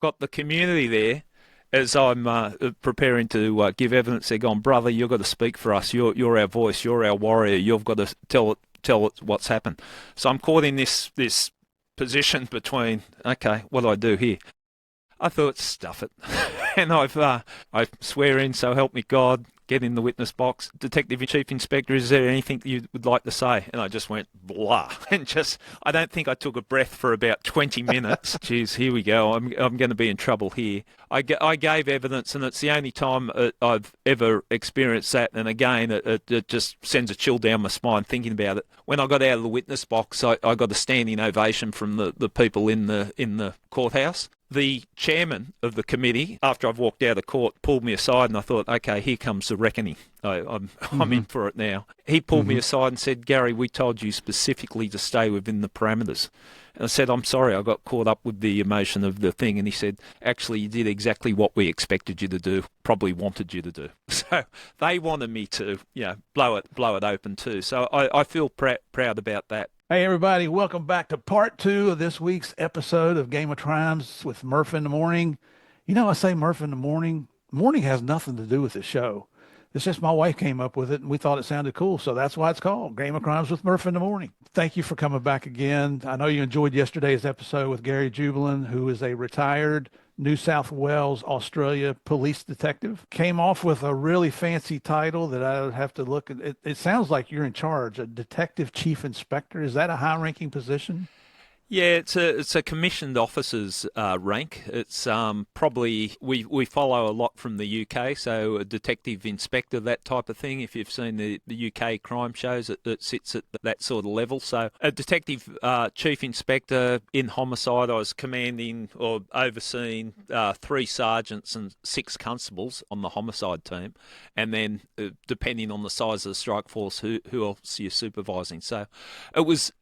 got the community there as I'm preparing to give evidence. They're going, brother, you've got to speak for us. You're our voice. You're our warrior. You've got to tell it what's happened. So I'm caught in this position between, okay, what do I do here? I thought, stuff it. And I swear in, so help me God, get in the witness box. Detective Chief Inspector, is there anything that you would like to say? And I just went, blah. And I don't think I took a breath for about 20 minutes. Geez, here we go. I'm going to be in trouble here. I gave evidence, and it's the only time I've ever experienced that. And again, it just sends a chill down my spine thinking about it. When I got out of the witness box, I got a standing ovation from the people in the courthouse. The chairman of the committee, after I've walked out of court, pulled me aside, and I thought, okay, here comes the reckoning. I'm in for it now. He pulled me aside and said, Gary, we told you specifically to stay within the parameters. And I said, I'm sorry, I got caught up with the emotion of the thing. And he said, actually, you did exactly what we expected you to do, probably wanted you to do. So they wanted me to, blow it open too. So I feel proud about that. Hey, everybody, welcome back to part 2 of this week's episode of Game of Crimes with Murph in the Morning. I say Murph in the Morning. Morning has nothing to do with the show. It's just my wife came up with it, and we thought it sounded cool, so that's why it's called Game of Crimes with Murph in the Morning. Thank you for coming back again. I know you enjoyed yesterday's episode with Gary Jubelin, who is a retired New South Wales, Australia police detective. Came off with a really fancy title that I would have to look at. It sounds like you're in charge, a detective chief inspector. Is that a high-ranking position? Yeah, it's a commissioned officer's rank. It's probably we follow a lot from the UK, so a detective inspector, that type of thing. If you've seen the UK crime shows, it sits at that sort of level. So a detective chief inspector in homicide, I was commanding or overseeing 3 sergeants and 6 constables on the homicide team, and then depending on the size of the strike force, who else you're supervising. So it was,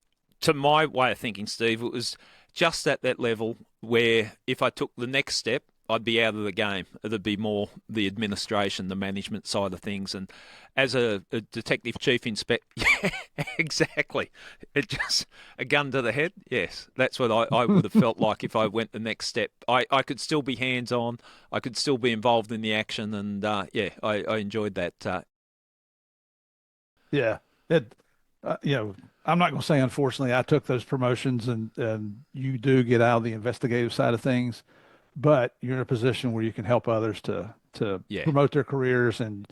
to my way of thinking, Steve, it was just at that level where if I took the next step, I'd be out of the game. It'd be more the administration, the management side of things. And as a detective chief inspector, yeah, exactly. It just, a gun to the head, yes. That's what I would have felt like if I went the next step. I could still be hands-on. I could still be involved in the action. And, I enjoyed that. Yeah. I'm not going to say, unfortunately, I took those promotions and you do get out of the investigative side of things, but you're in a position where you can help others to promote their careers. And,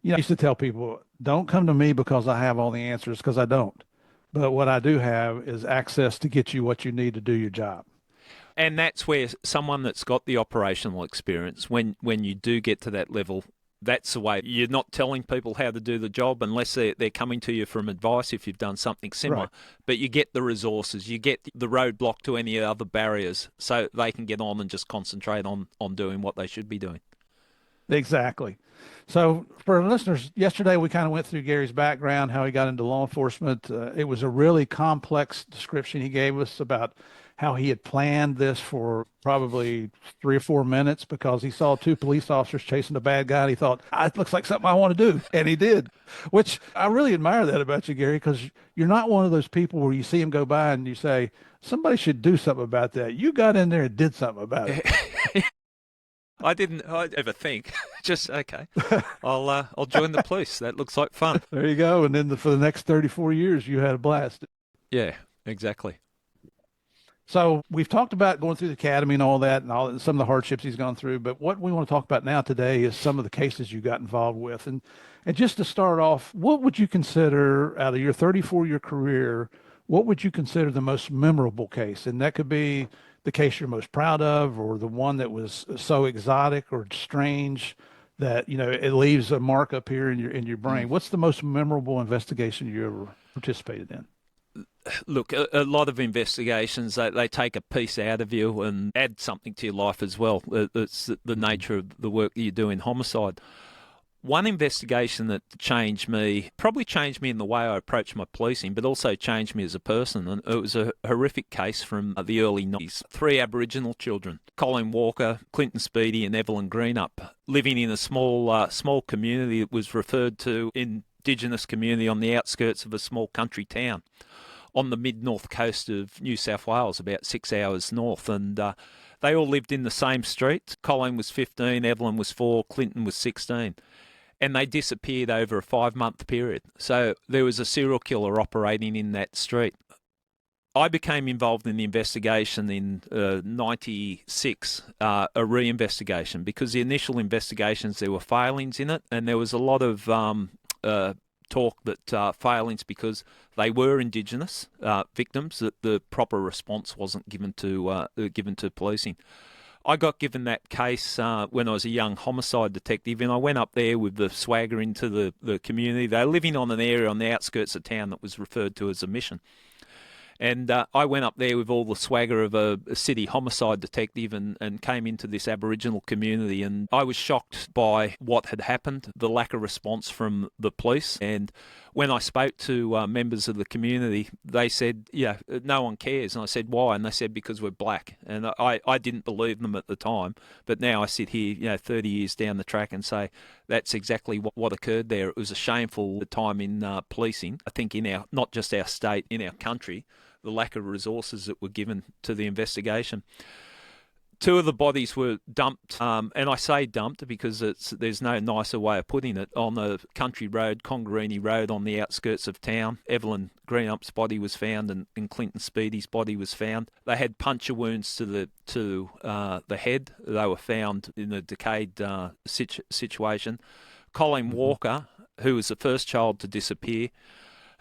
I used to tell people, don't come to me because I have all the answers, because I don't. But what I do have is access to get you what you need to do your job. And that's where someone that's got the operational experience, when you do get to that level, that's the way. You're not telling people how to do the job unless they're coming to you from advice if you've done something similar. Right. But you get the resources, you get the roadblock to any other barriers so they can get on and just concentrate on doing what they should be doing. Exactly. So for listeners, yesterday we kind of went through Gary's background, how he got into law enforcement. It was a really complex description he gave us about how he had planned this for probably 3 or 4 minutes because he saw 2 police officers chasing a bad guy. And he thought, it looks like something I want to do. And he did, which I really admire that about you, Gary, because you're not one of those people where you see him go by and you say, somebody should do something about that. You got in there and did something about it. I'd ever think, just, okay, I'll join the police. That looks like fun. There you go. And then for the next 34 years, you had a blast. Yeah, exactly. So we've talked about going through the academy and all that and some of the hardships he's gone through. But what we want to talk about now today is some of the cases you got involved with. And just to start off, what would you consider, out of your 34-year career, what would you consider the most memorable case? And that could be the case you're most proud of, or the one that was so exotic or strange that, it leaves a mark up here in your brain. What's the most memorable investigation you ever participated in? Look, a lot of investigations, they take a piece out of you and add something to your life as well. It's the nature of the work that you do in homicide. One investigation that probably changed me in the way I approach my policing, but also changed me as a person. And it was a horrific case from the early 90s. 3 Aboriginal children, Colin Walker, Clinton Speedy and Evelyn Greenup, living in a small community that was referred to Indigenous community on the outskirts of a small country town on the mid-north coast of New South Wales, about 6 hours north. And They all lived in the same street. Colleen was 15, Evelyn was 4, Clinton was 16. And they disappeared over a 5-month period. So there was a serial killer operating in that street. I became involved in the investigation in 96, a re-investigation, because the initial investigations, there were failings in it, and there was a lot of talk that failings because they were Indigenous victims, that the proper response wasn't given to policing. I got given that case when I was a young homicide detective, and I went up there with the swagger into the community. They were living on an area on the outskirts of town that was referred to as a mission. And I went up there with all the swagger of a city homicide detective and came into this Aboriginal community. And I was shocked by what had happened, the lack of response from the police. And when I spoke to members of the community, they said, yeah, no one cares. And I said, why? And they said, because we're black. And I didn't believe them at the time. But now I sit here, 30 years down the track and say, that's exactly what occurred there. It was a shameful time in policing, I think, in not just our state, in our country, the lack of resources that were given to the investigation. 2 of the bodies were dumped, and I say dumped because there's no nicer way of putting it, on a country road, Congarini Road, on the outskirts of town. Evelyn Greenup's body was found, and Clinton Speedy's body was found. They had puncture wounds to the head. They were found in a decayed situation. Colleen Walker, who was the first child to disappear,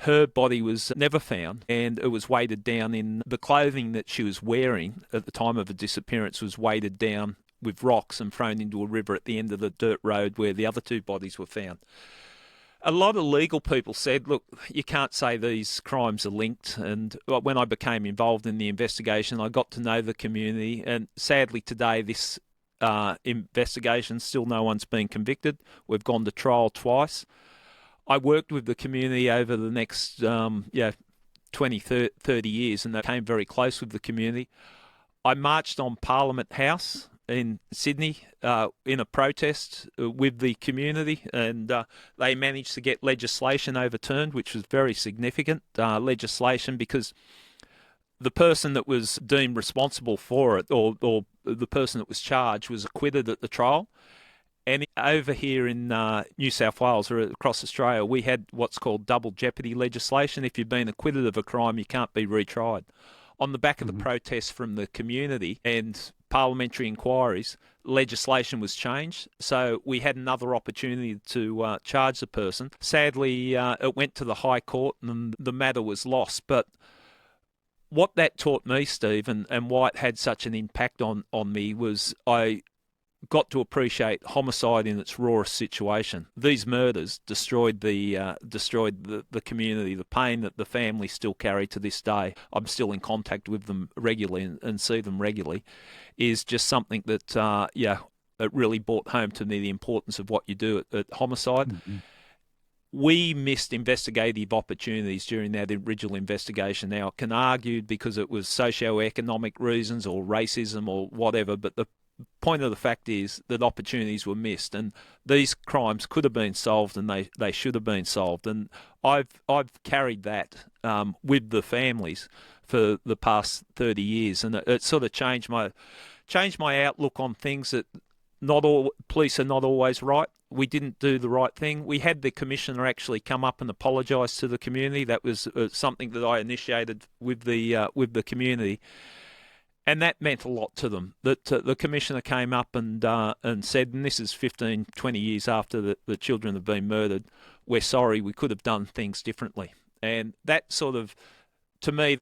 her body was never found, and it was weighted down in the clothing that she was wearing at the time of her disappearance was weighted down with rocks and thrown into a river at the end of the dirt road where the other 2 bodies were found. A lot of legal people said, look, you can't say these crimes are linked. And when I became involved in the investigation, I got to know the community. And sadly today, this investigation, still no one's been convicted. We've gone to trial twice. I worked with the community over the next 20, 30 years, and they came very close with the community. I marched on Parliament House in Sydney in a protest with the community, and they managed to get legislation overturned, which was very significant legislation, because the person that was deemed responsible for it, or the person that was charged, was acquitted at the trial. And over here in New South Wales, or across Australia, we had what's called double jeopardy legislation. If you've been acquitted of a crime, you can't be retried. On the back of the protests from the community and parliamentary inquiries, legislation was changed. So we had another opportunity to charge the person. Sadly, it went to the High Court and the matter was lost. But what that taught me, Steve, and why it had such an impact on me, was I got to appreciate homicide in its rawest situation. These murders destroyed the community. The pain that the family still carry to this day, I'm still in contact with them regularly and see them regularly, is just something that it really brought home to me the importance of what you do at Homicide. Mm-hmm. We missed investigative opportunities during that original investigation. Now, I can argue because it was socio-economic reasons or racism or whatever, but the point of the fact is that opportunities were missed, and these crimes could have been solved, and they should have been solved. And I've carried that with the families for the past 30 years, and it sort of changed my outlook on things, that not all police are not always right. We didn't do the right thing. We had the commissioner actually come up and apologise to the community. That was something that I initiated with the community. And that meant a lot to them, that the commissioner came up and said, and this is 15, 20 years after the children have been murdered, we're sorry, we could have done things differently. And that sort of, to me,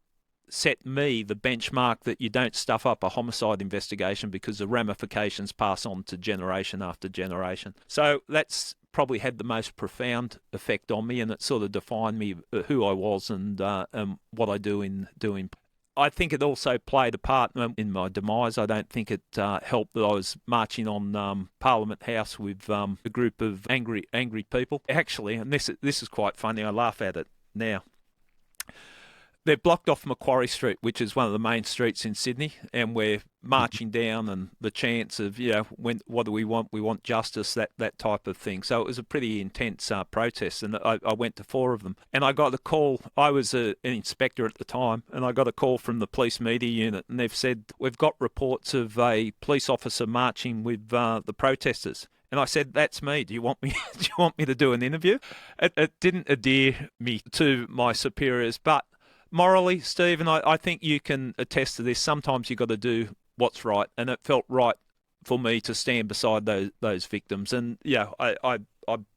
set me the benchmark that you don't stuff up a homicide investigation, because the ramifications pass on to generation after generation. So that's probably had the most profound effect on me, and it sort of defined me, who I was and what I do in doing. I think it also played a part in my demise. I don't think it helped that I was marching on Parliament House with a group of angry people. Actually, and this is quite funny, I laugh at it now. They've blocked off Macquarie Street, which is one of the main streets in Sydney, and we're marching down, and the chants of, what do we want? We want justice, that type of thing. So it was a pretty intense protest, and I went to 4 of them. And I got a call. I was an inspector at the time, and I got a call from the police media unit, and they've said, we've got reports of a police officer marching with the protesters. And I said, that's me. Do you want me? Do you want me to do an interview? It didn't endear me to my superiors, but morally, Stephen, I think you can attest to this. Sometimes you've got to do what's right, and it felt right for me to stand beside those victims. And I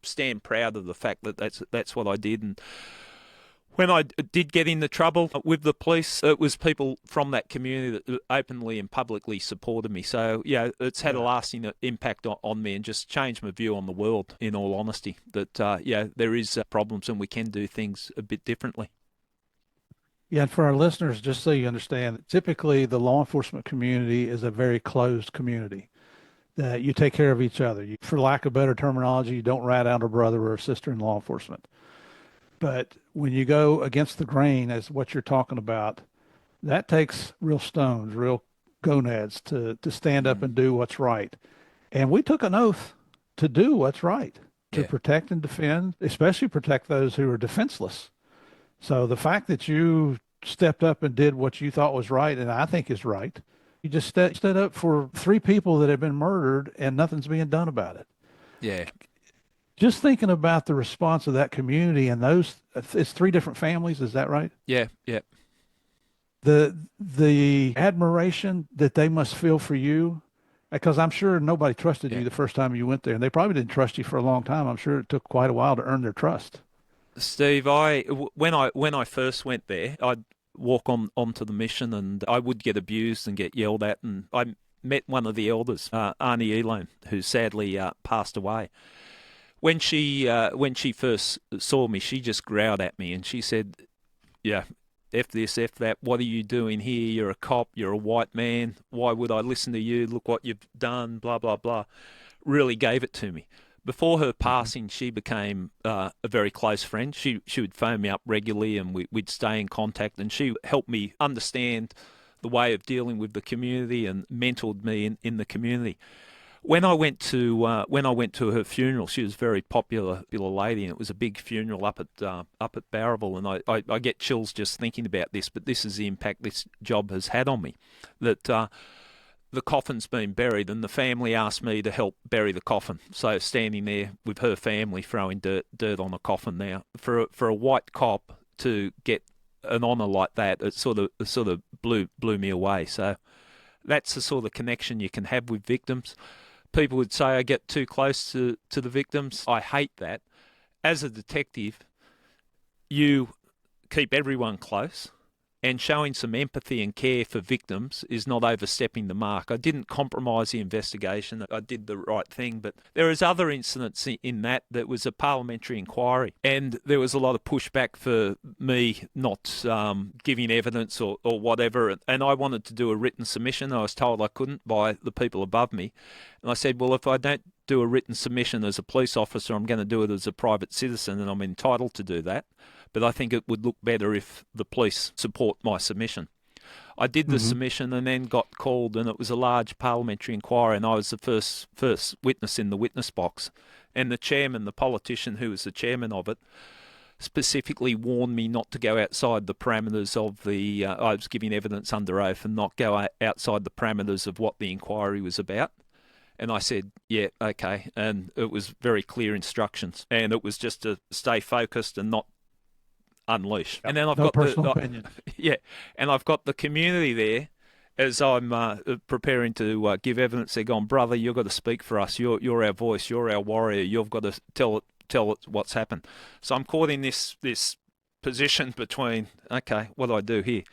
stand proud of the fact that that's what I did. And when I did get into trouble with the police, it was people from that community that openly and publicly supported me. So, it's had a lasting impact on me and just changed my view on the world, in all honesty, that, there is problems and we can do things a bit differently. Yeah, and for our listeners, just so you understand, typically the law enforcement community is a very closed community that you take care of each other. For lack of better terminology, you don't rat out a brother or a sister in law enforcement. But when you go against the grain, as what you're talking about, that takes real stones, real gonads to stand up and do what's right. And we took an oath to do what's right, to protect and defend, especially protect those who are defenseless. So the fact that you stepped up and did what you thought was right, and I think is right, you just stood up for 3 people that have been murdered and nothing's being done about it. Yeah. Just thinking about the response of that community and it's 3 different families. Is that right? Yeah. Yeah. The admiration that they must feel for you, because I'm sure nobody trusted you the first time you went there, and they probably didn't trust you for a long time. I'm sure it took quite a while to earn their trust. Steve, when I first went there, I'd walk onto the mission, and I would get abused and get yelled at. And I met one of the elders, Arnie Elone, who sadly passed away. When she first saw me, she just growled at me, and she said, "Yeah, F this, F that. What are you doing here? You're a cop. You're a white man. Why would I listen to you? Look what you've done. Blah blah blah." Really gave it to me. Before her passing, she became a very close friend. She would phone me up regularly, and we'd stay in contact. And she helped me understand the way of dealing with the community and mentored me in the community. When I went to her funeral, she was a very popular lady, and it was a big funeral up at Barraville. And I get chills just thinking about this. But this is the impact this job has had on me. That the coffin's been buried, and the family asked me to help bury the coffin. So standing there with her family throwing dirt on the coffin now, for a white cop to get an honour like that, it sort of blew me away. So that's the sort of connection you can have with victims. People would say I get too close to the victims. I hate that. As a detective, you keep everyone close. And showing some empathy and care for victims is not overstepping the mark. I didn't compromise the investigation. I did the right thing. But there is other incidents in that was a parliamentary inquiry. And there was a lot of pushback for me not giving evidence or whatever. And I wanted to do a written submission. I was told I couldn't by the people above me. And I said, well, if I don't do a written submission as a police officer, I'm going to do it as a private citizen, and I'm entitled to do that. But I think it would look better if the police support my submission. I did the submission and then got called, and it was a large parliamentary inquiry, and I was the first witness in the witness box. And the chairman, the politician who was the chairman of it, specifically warned me not to go outside the parameters of the... I was giving evidence under oath, and not go outside the parameters of what the inquiry was about. And I said, yeah, okay. And it was very clear instructions. And it was just to stay focused and not unleash. Yep. And then I've got personal opinion. Yeah, and I've got the community there as I'm preparing to give evidence. They're going, brother, you've got to speak for us. You're our voice. You're our warrior. You've got to tell it what's happened. So I'm caught in this position between, okay, what do I do here?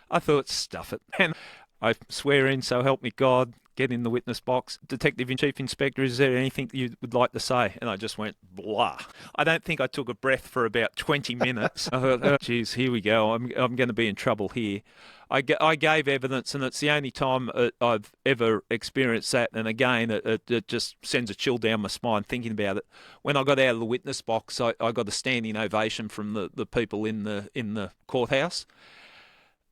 I thought, stuff it. And I swear in, so help me God, get in the witness box. Detective and Chief Inspector, is there anything you would like to say? And I just went, blah. I don't think I took a breath for about 20 minutes. I thought, oh, geez, here we go. I'm going to be in trouble here. I gave evidence, and it's the only time I've ever experienced that. And again, it just sends a chill down my spine thinking about it. When I got out of the witness box, I got a standing ovation from the people in the courthouse.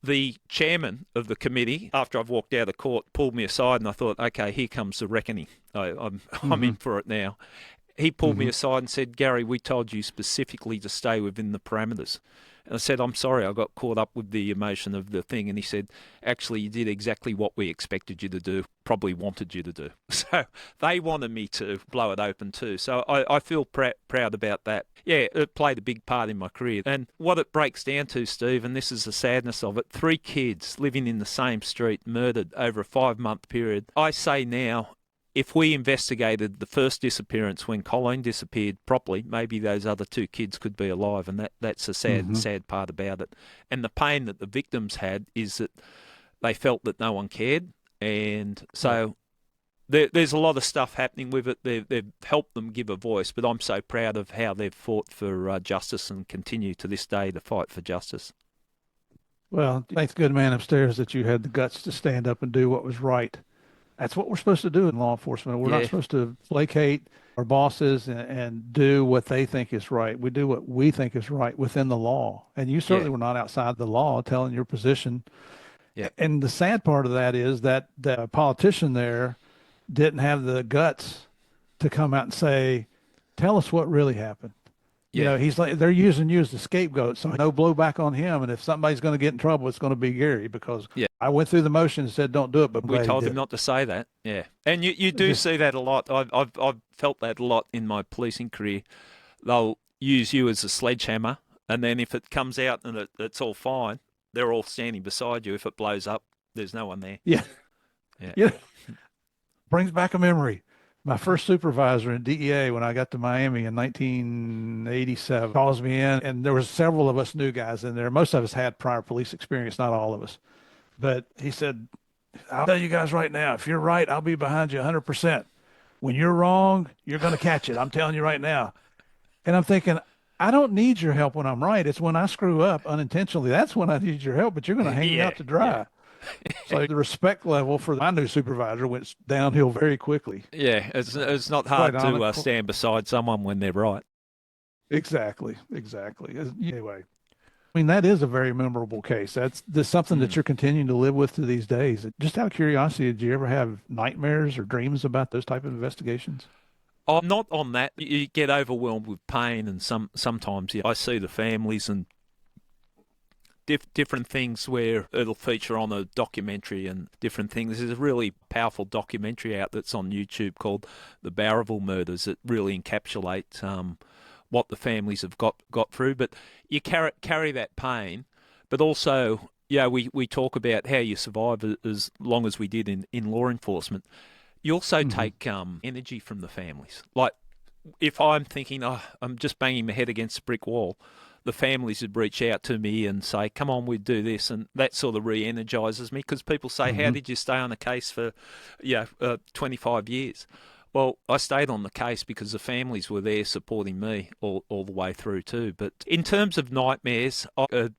The chairman of the committee, after I've walked out of court, pulled me aside, and I thought, okay, here comes the reckoning. I'm in for it now. He pulled me aside and said, Gary, we told you specifically to stay within the parameters. And I said, I'm sorry, I got caught up with the emotion of the thing. And he said, actually, you did exactly what we expected you to do, probably wanted you to do. So they wanted me to blow it open too. So I feel proud about that. Yeah, it played a big part in my career. And what it breaks down to, Steve, and this is the sadness of it, 3 kids living in the same street, murdered over a 5-month period. I say now, if we investigated the first disappearance when Colleen disappeared properly, maybe those other 2 kids could be alive, and that's the sad part about it. And the pain that the victims had is that they felt that no one cared, and so there's a lot of stuff happening with it. They've helped them give a voice, but I'm so proud of how they've fought for justice and continue to this day to fight for justice. Well, thanks, good man upstairs, that you had the guts to stand up and do what was right. That's what we're supposed to do in law enforcement. We're not supposed to placate our bosses and do what they think is right. We do what we think is right within the law. And you certainly were not outside the law telling your position. Yeah. And the sad part of that is that the politician there didn't have the guts to come out and say, tell us what really happened. You know, he's like, they're using you as the scapegoat, so no blowback on him. And if somebody's going to get in trouble, it's going to be Gary, because I went through the motion and said, don't do it. But we told him not to say that. Yeah. And you do see that a lot. I've felt that a lot in my policing career. They'll use you as a sledgehammer, and then if it comes out and it's all fine, they're all standing beside you. If it blows up, there's no one there. Yeah. Brings back a memory. My first supervisor in DEA, when I got to Miami in 1987, calls me in, and there was several of us new guys in there. Most of us had prior police experience, not all of us. But he said, I'll tell you guys right now, if you're right, I'll be behind you 100%. When you're wrong, you're going to catch it. I'm telling you right now. And I'm thinking, I don't need your help when I'm right. It's when I screw up unintentionally. That's when I need your help, but you're going to hang me out to dry. Yeah. So the respect level for my new supervisor went downhill very quickly. Yeah, it's not hard to stand beside someone when they're right. Exactly. Anyway, I mean, that is a very memorable case. That's something that you're continuing to live with to these days. Just out of curiosity, did you ever have nightmares or dreams about those type of investigations? Oh, not on that. You get overwhelmed with pain, and sometimes I see the families and different things where it'll feature on a documentary and different things. There's a really powerful documentary out that's on YouTube called The Barraville Murders that really encapsulates what the families have got through. But you carry that pain, but also, we talk about how you survive as long as we did in law enforcement. You also take energy from the families. Like, if I'm thinking, I'm just banging my head against a brick wall, the families would reach out to me and say, come on, we'd do this. And that sort of re-energizes me, because people say, how did you stay on a case for 25 years? Well, I stayed on the case because the families were there supporting me all the way through too. But in terms of nightmares, I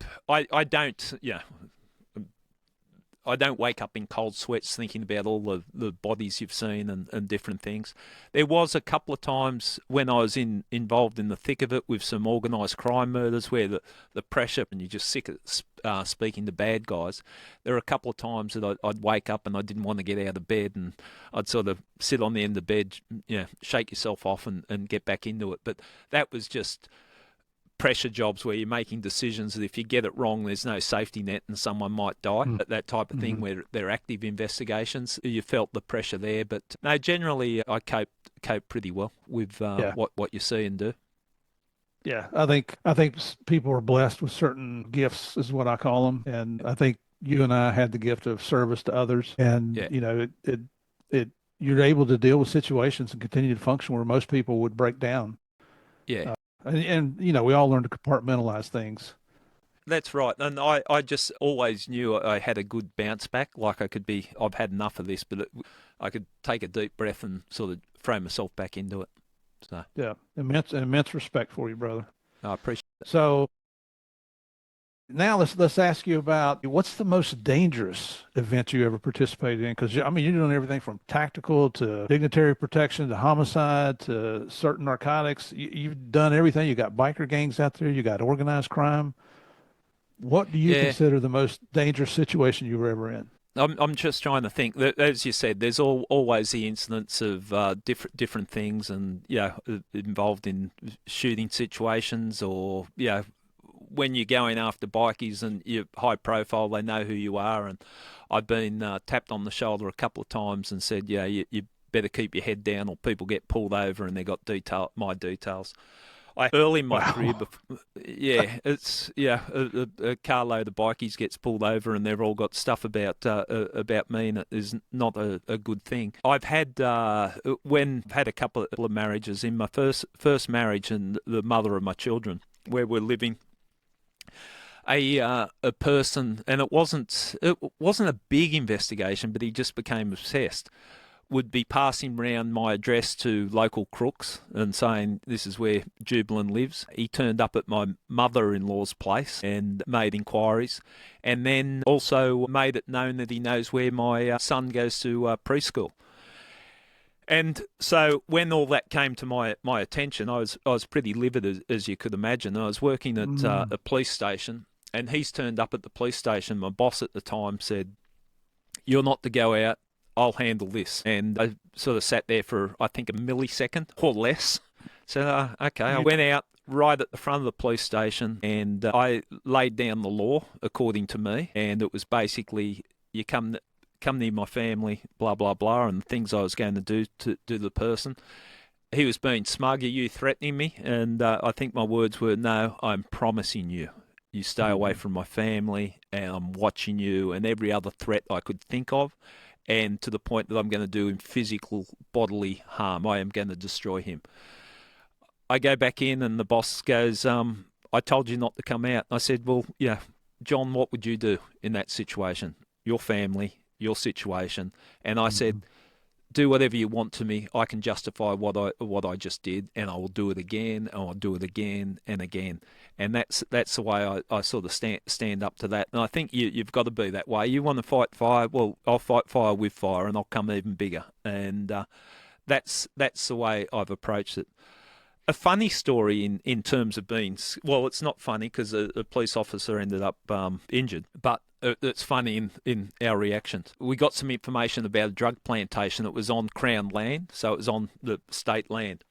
don't wake up in cold sweats thinking about all the bodies you've seen and different things. There was a couple of times when I was involved in the thick of it with some organised crime murders where the pressure, and you're just sick of speaking to bad guys. There were a couple of times that I'd wake up and I didn't want to get out of bed, and I'd sort of sit on the end of the bed, shake yourself off and get back into it. But that was just pressure jobs where you're making decisions that if you get it wrong, there's no safety net and someone might die. That type of thing where they're active investigations. You felt the pressure there. But no, generally I cope pretty well with what you see and do. Yeah, I think people are blessed with certain gifts, is what I call them. And I think you and I had the gift of service to others. And, you're able to deal with situations and continue to function where most people would break down. Yeah. And we all learn to compartmentalize things. That's right. And I just always knew I had a good bounce back. Like I've had enough of this, but I could take a deep breath and sort of throw myself back into it. So Yeah, immense respect for you, brother. I appreciate it. So now let's ask you about what's the most dangerous event you ever participated in? Because I mean, you're doing everything from tactical to dignitary protection to homicide to certain narcotics. You've done everything. You got biker gangs out there. You got organized crime. What do you Yeah. consider the most dangerous situation you were ever in? I'm just trying to think. As you said, there's always the incidents of different things, and involved in shooting situations, or when you're going after bikies and you're high profile, they know who you are. And I've been tapped on the shoulder a couple of times and said, you better keep your head down, or people get pulled over, and they got my details. Early in my career, it's a carload of bikies gets pulled over, and they've all got stuff about me, and it is not a good thing. I've had had a couple of marriages. In my first marriage, and the mother of my children, where we're living, a person, and it wasn't a big investigation, but he just became obsessed, would be passing round my address to local crooks and saying, this is where Jubelin lives. He turned up at my mother-in-law's place and made inquiries, and then also made it known that he knows where my son goes to preschool. And so when all that came to my attention, I was pretty livid, as you could imagine. I was working at a police station, and he's turned up at the police station. My boss at the time said, "You're not to go out. I'll handle this." And I sort of sat there for, I think, a millisecond or less. So, okay, I went out right at the front of the police station, and I laid down the law, according to me. And it was basically, you come near my family, blah, blah, blah, and things I was going to do to the person. He was being smug. "Are you threatening me?" And I think my words were, "No, I'm promising you. You stay away from my family, and I'm watching you," and every other threat I could think of. And to the point that I'm going to do him physical bodily harm. I am going to destroy him. I go back in, and the boss goes, "I told you not to come out." I said, "Well, John, what would you do in that situation? Your family, your situation." And I said, "Do whatever you want to me. I can justify what I just did, and I will do it again, and I'll do it again and again." And that's the way I sort of stand up to that. And I think you've got to be that way. You want to fight fire? Well, I'll fight fire with fire, and I'll come even bigger. And that's the way I've approached it. A funny story in terms of being, well, it's not funny because a police officer ended up injured, but it's funny in our reactions. We got some information about a drug plantation that was on Crown land, so it was on the state land.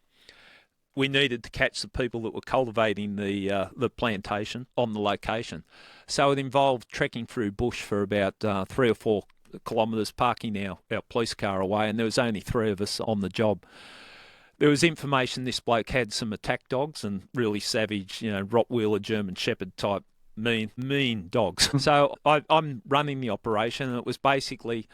We needed to catch the people that were cultivating the plantation on the location. So it involved trekking through bush for about 3 or 4 kilometres, parking our police car away, and there was only 3 of us on the job. There was information this bloke had some attack dogs, and really savage, Rottweiler, German Shepherd type mean dogs. So I'm running the operation, and it was basically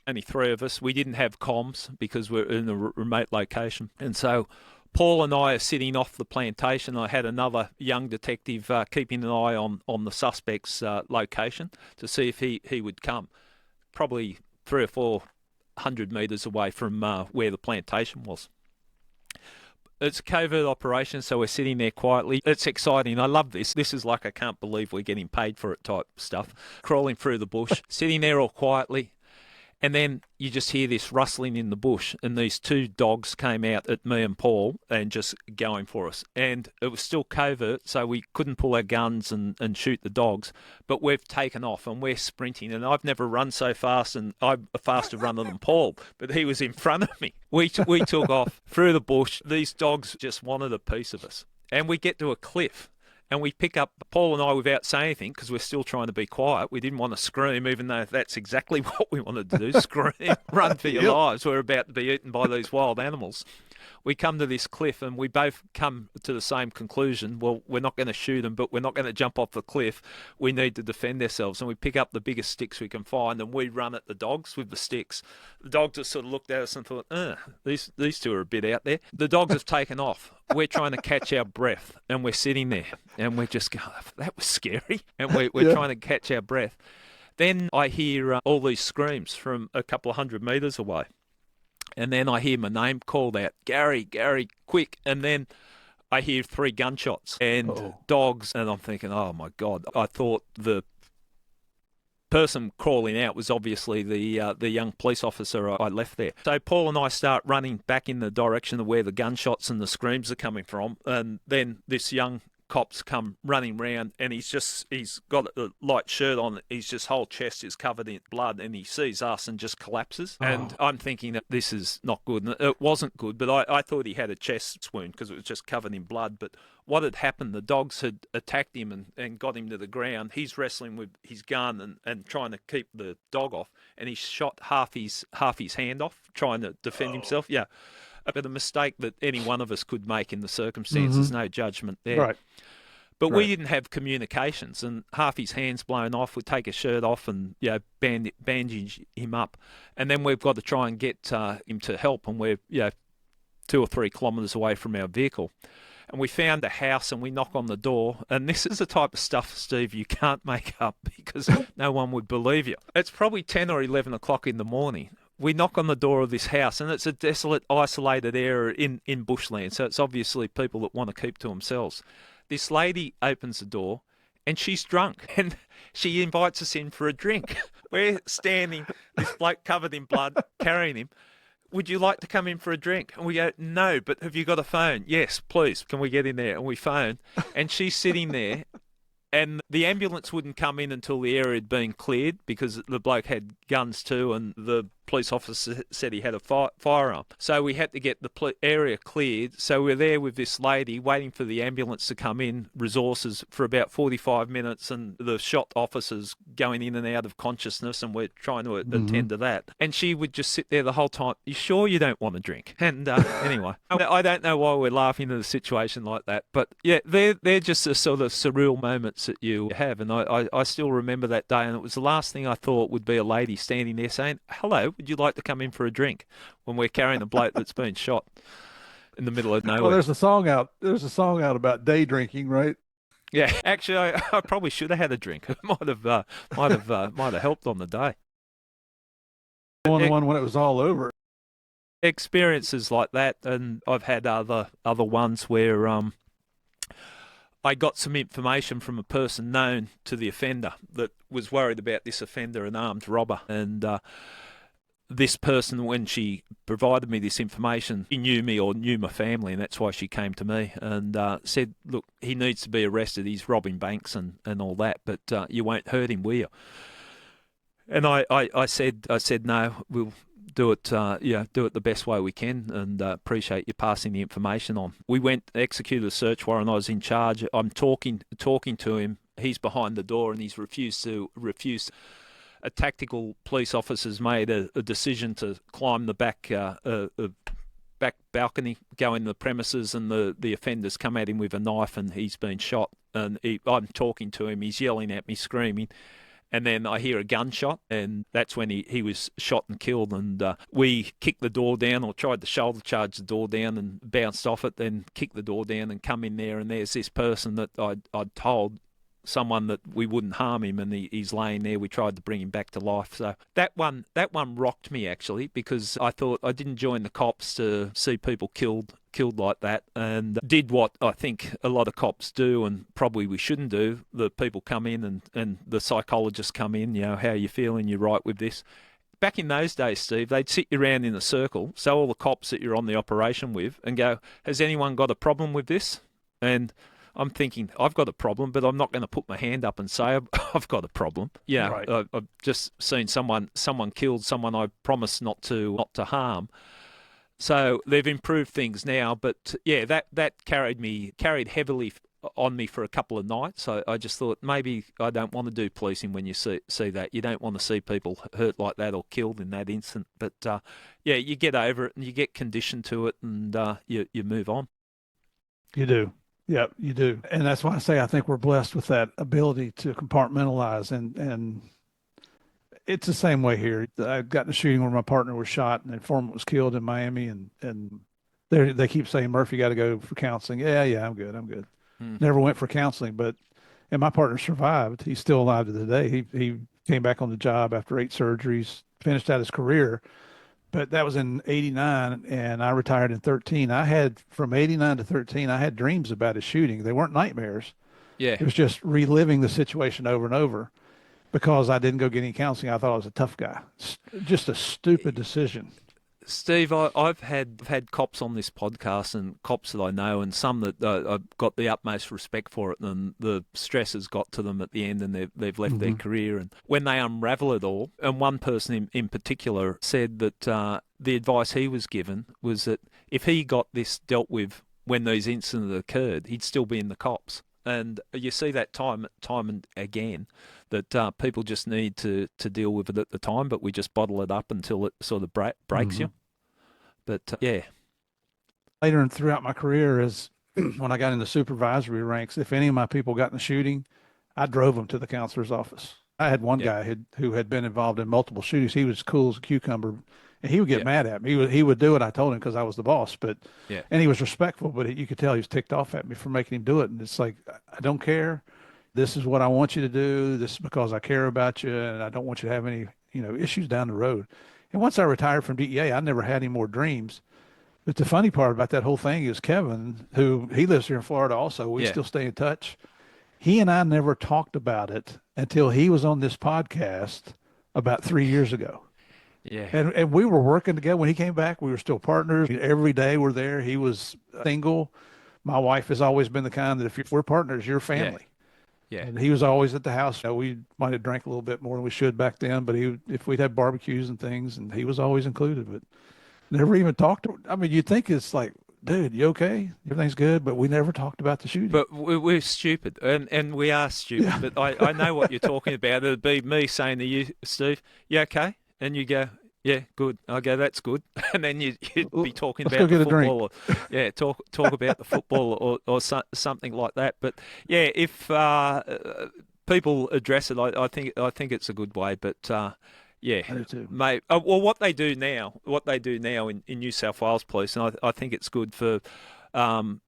only 3 of us. We didn't have comms because we're in a remote location. And so Paul and I are sitting off the plantation. I had another young detective keeping an eye on the suspect's location to see if he would come. Probably 300 or 400 metres away from where the plantation was. It's a covert operation, so we're sitting there quietly. It's exciting. I love this. This is like, I can't believe we're getting paid for it type stuff. Crawling through the bush, sitting there all quietly. And then you just hear this rustling in the bush, and these 2 dogs came out at me and Paul and just going for us. And it was still covert, so we couldn't pull our guns and shoot the dogs. But we've taken off, and we're sprinting. And I've never run so fast, and I'm a faster runner than Paul, but he was in front of me. We took off through the bush. These dogs just wanted a piece of us. And we get to a cliff. And we pick up Paul and I without saying anything because we're still trying to be quiet. We didn't want to scream, even though that's exactly what we wanted to do, scream, run for your lives. We're about to be eaten by these wild animals. We come to this cliff, and we both come to the same conclusion. Well, we're not going to shoot them, but we're not going to jump off the cliff. We need to defend ourselves. And we pick up the biggest sticks we can find, and we run at the dogs with the sticks. The dogs just sort of looked at us and thought, these 2 are a bit out there. The dogs have taken off. we're trying to catch our breath, and we're sitting there, and we're just going, that was scary, and we're Yeah. trying to catch our breath. Then I hear all these screams from a couple of 100 meters away. And then I hear my name called out, Gary, Gary, quick. And then I hear three gunshots and Oh. dogs. And I'm thinking, oh my God. I thought the person crawling out was obviously the young police officer I left there. So Paul and I start running back in the direction of where the gunshots and the screams are coming from. And then this young cops come running round, and he's got a light shirt on. His just whole chest is covered in blood, and he sees us and just collapses. And Oh. I'm thinking that this is not good. And it wasn't good, but I thought he had a chest wound because it was just covered in blood. But what had happened, the dogs had attacked him and got him to the ground. He's wrestling with his gun and trying to keep the dog off, and he shot half his hand off trying to defend himself. Yeah. But a mistake that any one of us could make in the circumstances, no judgment there. Right. But we Right. didn't have communications, and half his hands blown off. We'd take his shirt off and bandage him up, and then we've got to try and get him to help. And we're 2 or 3 kilometres away from our vehicle, and we found a house, and we knock on the door. And this is the type of stuff, Steve, you can't make up because no one would believe you. It's probably 10 or 11 o'clock in the morning. We knock on the door of this house, and it's a desolate, isolated area in bushland, so it's obviously people that want to keep to themselves. This lady opens the door, and she's drunk, and she invites us in for a drink. We're standing, this bloke covered in blood, carrying him. Would you like to come in for a drink? And we go, no, but have you got a phone? Yes, please, can we get in there? And we phone, and she's sitting there, and the ambulance wouldn't come in until the area had been cleared because the bloke had guns too, and the police officer said he had a firearm. So we had to get the area cleared. So we're there with this lady waiting for the ambulance to come in, resources for about 45 minutes, and the shot officers going in and out of consciousness, and we're trying to attend to that. And she would just sit there the whole time. You sure you don't want to drink? And anyway, I don't know why we're laughing at a situation like that, but yeah, they're just the sort of surreal moments that you have. And I still remember that day, and it was the last thing I thought would be a lady standing there saying, hello, would you like to come in for a drink, when we're carrying a bloke that's been shot in the middle of nowhere. Well, there's a song out. There's a song out about day drinking, right? Yeah, actually, I probably should have had a drink. It might have helped on the day. The one when it was all over. Experiences like that, and I've had other ones where I got some information from a person known to the offender that was worried about this offender, an armed robber, and this person, when she provided me this information, she knew me or knew my family, and that's why she came to me and said, look, he needs to be arrested. He's robbing banks and all that, but you won't hurt him, will you? And I said, no, we'll do it, do it the best way we can, and appreciate you passing the information on. We went, executed a search warrant. I was in charge. I'm talking to him. He's behind the door, and he's refused. A tactical police officer's made a decision to climb the back balcony, go in the premises, and the offender's come at him with a knife, and he's been shot. And I'm talking to him. He's yelling at me, screaming. And then I hear a gunshot, and that's when he was shot and killed. And we kicked the door down, or tried to shoulder charge the door down and bounced off it, then kicked the door down and come in there. And there's this person that I'd told someone that we wouldn't harm him, and he's laying there. We tried to bring him back to life. So that one rocked me, actually, because I thought I didn't join the cops to see people killed like that, and did what I think a lot of cops do, and probably we shouldn't do. The people come in and the psychologists come in, how are you feeling? You're right with this. Back in those days, Steve, they'd sit you around in a circle, so all the cops that you're on the operation with, and go, has anyone got a problem with this? And I'm thinking, I've got a problem, but I'm not going to put my hand up and say I've got a problem. Yeah, Right. I've just seen someone killed someone I promised not to harm. So they've improved things now, but yeah, that carried heavily on me for a couple of nights. I just thought maybe I don't want to do policing when you see that. You don't want to see people hurt like that or killed in that instant. But yeah, you get over it and you get conditioned to it, and you move on. You do. Yeah, you do. And that's why I say I think we're blessed with that ability to compartmentalize, and it's the same way here. I got in a shooting where my partner was shot and the informant was killed in Miami, and They keep saying, Murph, you got to go for counseling. Yeah, I'm good. I'm good. Hmm. Never went for counseling, and my partner survived. He's still alive to today. He came back on the job after 8 surgeries, finished out his career. But that was in 89 and I retired in 13. I had from 89 to 13, I had dreams about his shooting. They weren't nightmares. Yeah. It was just reliving the situation over and over because I didn't go get any counseling. I thought I was a tough guy. Just a stupid decision. Steve, I've had cops on this podcast and cops that I know, and some that I've got the utmost respect for it, and the stress has got to them at the end, and they've left their Hmm. career. And when they unravel it all, and one person in particular said that the advice he was given was that if he got this dealt with when these incidents occurred, he'd still be in the cops. And you see that time and again, that people just need to deal with it at the time, but we just bottle it up until it sort of breaks Hmm. you. But yeah, Later and throughout my career, as when I got in the supervisory ranks, if any of my people got in the shooting, I drove them to the counselor's office. I had one yeah, guy who had been involved in multiple shootings. He was cool as a cucumber, and he would get yeah, mad at me. He would do what I told him because I was the boss. yeah, And he was respectful, but you could tell he was ticked off at me for making him do it. And it's like, I don't care. This is what I want you to do. This is because I care about you, and I don't want you to have any issues down the road. And once I retired from DEA, I never had any more dreams. But the funny part about that whole thing is Kevin, who he lives here in Florida also, we yeah, still stay in touch. He and I never talked about it until he was on this podcast about 3 years ago. yeah, And we were working together. When he came back, we were still partners. Every day we're there. He was single. My wife has always been the kind that if we're partners, you're yeah, family. yeah. And he was always at the house. We might have drank a little bit more than we should back then, but if we'd had barbecues and things, and he was always included, but never even talked to. I mean, you'd think it's like, dude, you okay? Everything's good, but we never talked about the shooting. But we're stupid, and we are stupid. Yeah. But I know what you're talking about. It'd be me saying to you, Steve, you okay? And you go, yeah, good. I go, that's good. And then you'd be talking Let's go about the get a drink. football, or yeah, talk about the football or something like that. But yeah, if people address it, I think it's a good way. But yeah, I do too. mate. Well, what they do now in New South Wales Police, and I think it's good for um,